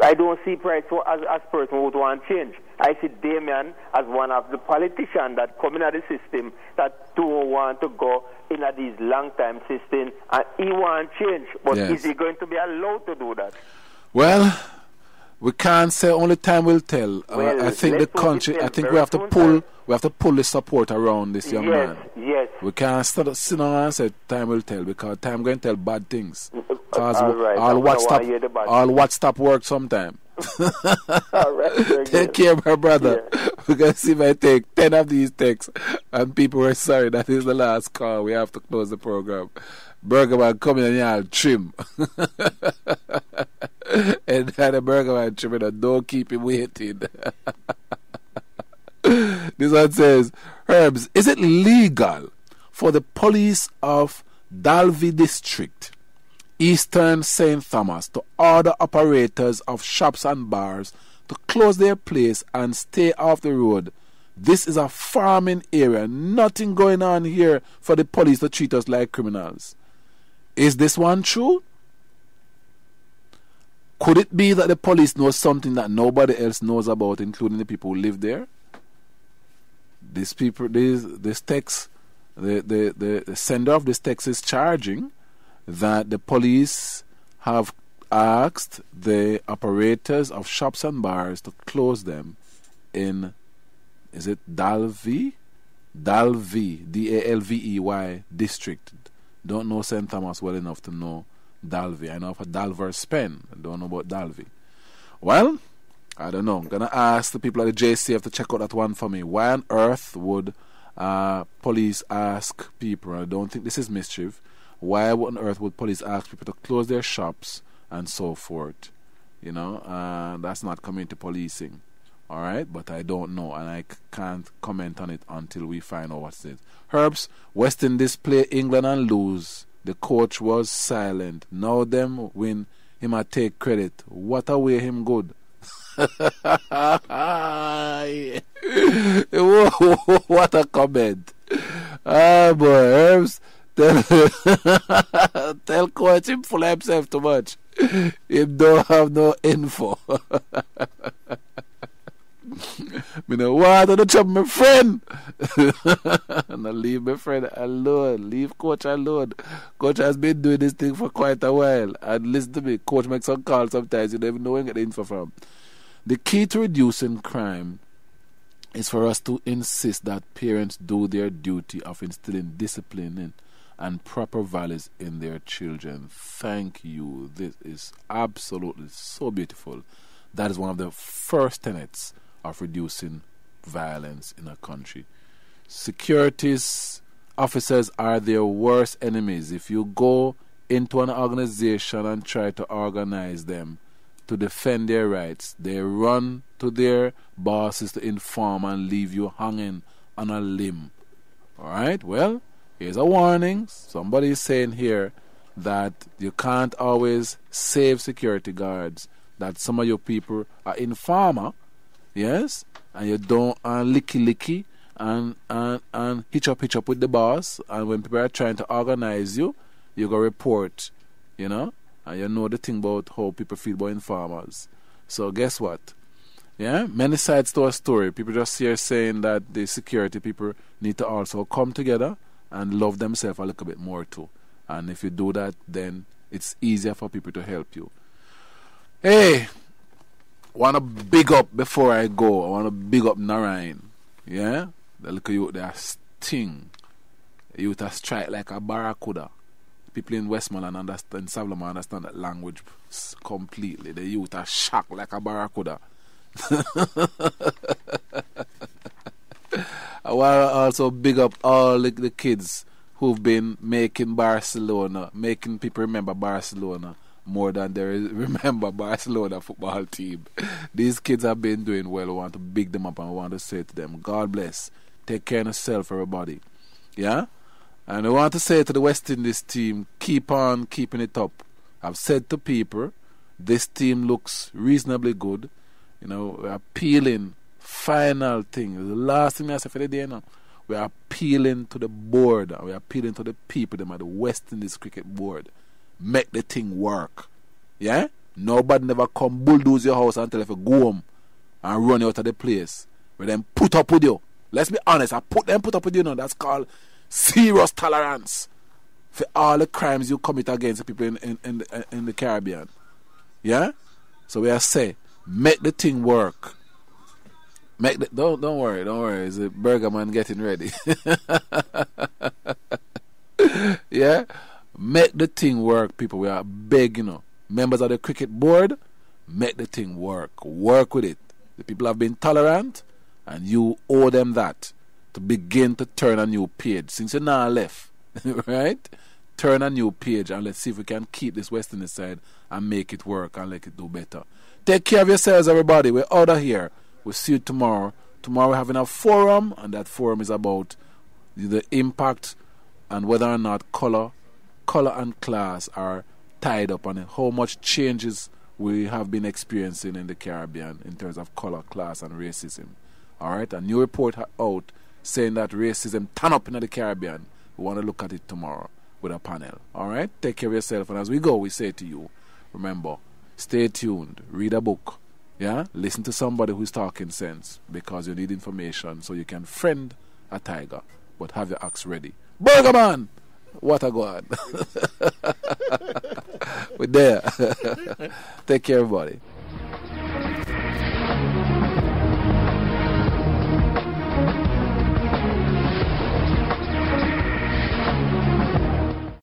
I don't see Price as person who would want change. I see Damien as one of the politicians that come into the system that don't want to go in these long-time systems, and he want change. But is he going to be allowed to do that? Well, we can't say. Only time will tell. I think the country. I think we have to pull. We have to pull the support around this young man. Yes. We can't sit down and say time will tell because time going to tell bad things. Because all what stop work sometime. All right. Take care, my brother. Yeah. We're going to see if I take 10 of these texts and people are sorry that is the last call. We have to close the program. Burgerman come in and y'all trim. And the Burgerman trim and don't keep him waiting. This one says, Herbs, is it legal for the police of Dalvey District, Eastern St. Thomas, to order operators of shops and bars to close their place and stay off the road? This is a farming area. Nothing going on here for the police to treat us like criminals. Is this one true? Could it be that the police knows something that nobody else knows about, including the people who live there? This text, the sender of this text is charging that the police have asked the operators of shops and bars to close them in, is it Dalvey? Dalvey, D-A-L-V-E-Y district. Don't know St. Thomas well enough to know Dalvey. I know of a Dalver's Pen. I don't know about Dalvey. Well, I don't know. I'm going to ask the people at the JCF to check out that one for me. Why on earth would police ask people, I don't think this is mischief, why on earth would police ask people to close their shops and so forth? You know, that's not community policing. All right, but I don't know, and I can't comment on it until we find out what's it. Herbs, West Indies play England and lose. The coach was silent. Now them win. Him a take credit. What a way him good. What a comment. Ah, boy, Herbs. Tell coach him full of himself too much. Him don't have no info. Me no want to trouble my friend. And I leave my friend alone. Leave coach alone. Coach has been doing this thing for quite a while. And listen to me, coach makes some calls sometimes. You don't even know where to get the info from. The key to reducing crime is for us to insist that parents do their duty of instilling discipline and proper values in their children. Thank you. This is absolutely so beautiful. That is one of the first tenets of reducing violence in a country. Security officers are their worst enemies. If you go into an organization and try to organize them to defend their rights, they run to their bosses to inform and leave you hanging on a limb. Alright, well, here's a warning. Somebody is saying here that you can't always save security guards, that some of your people are informer, yes, and you don't licky and hitch up with the boss, and when people are trying to organize you, you go report, you know, and you know the thing about how people feel about informers. So guess what? Yeah, many sides to a story. People just here saying that the security people need to also come together and love themselves a little bit more too. And if you do that, then it's easier for people to help you. Hey, want to big up before I go. I want to big up Narayan. Yeah? The little youth, they sting. Youth are strike like a barracuda. People in Westmoreland understand, Savloma understand that language completely. The youth are shocked like a barracuda. I want to also big up all the kids who've been making Barcelona, making people remember Barcelona more than they remember Barcelona football team. These kids have been doing well. I want to big them up and I want to say to them, God bless. Take care of yourself, everybody. Yeah? And I want to say to the West Indies team, keep on keeping it up. I've said to people, this team looks reasonably good. You know, we are appealing. Final thing, the last thing I say for the day now, we are appealing to the board, we are appealing to the people, them at the West Indies Cricket Board. Make the thing work. Yeah? Nobody never come bulldoze your house and tell you to go home and run you out of the place. But then put up with you. Let's be honest, put up with you now. That's called serious tolerance for all the crimes you commit against the people in the Caribbean. Yeah? So we are saying, make the thing work. Don't worry. It's a burger man getting ready. Yeah? Make the thing work, people. We are begging, members of the cricket board, make the thing work. Work with it. The people have been tolerant, and you owe them that to begin to turn a new page. Since you're now left, right? Turn a new page, and let's see if we can keep this West Indies side and make it work and make it do better. Take care of yourselves, everybody. We're out of here. We'll see you tomorrow. Tomorrow we're having a forum, and that forum is about the impact and whether or not color and class are tied up on it. How much changes we have been experiencing in the Caribbean in terms of color, class, and racism. All right? A new report out saying that racism turn up in the Caribbean. We want to look at it tomorrow with a panel. All right? Take care of yourself. And as we go, we say to you, remember, stay tuned. Read a book. Yeah, listen to somebody who's talking sense because you need information so you can friend a tiger, but have your axe ready. Burger man, what a god! We're there. Take care, everybody.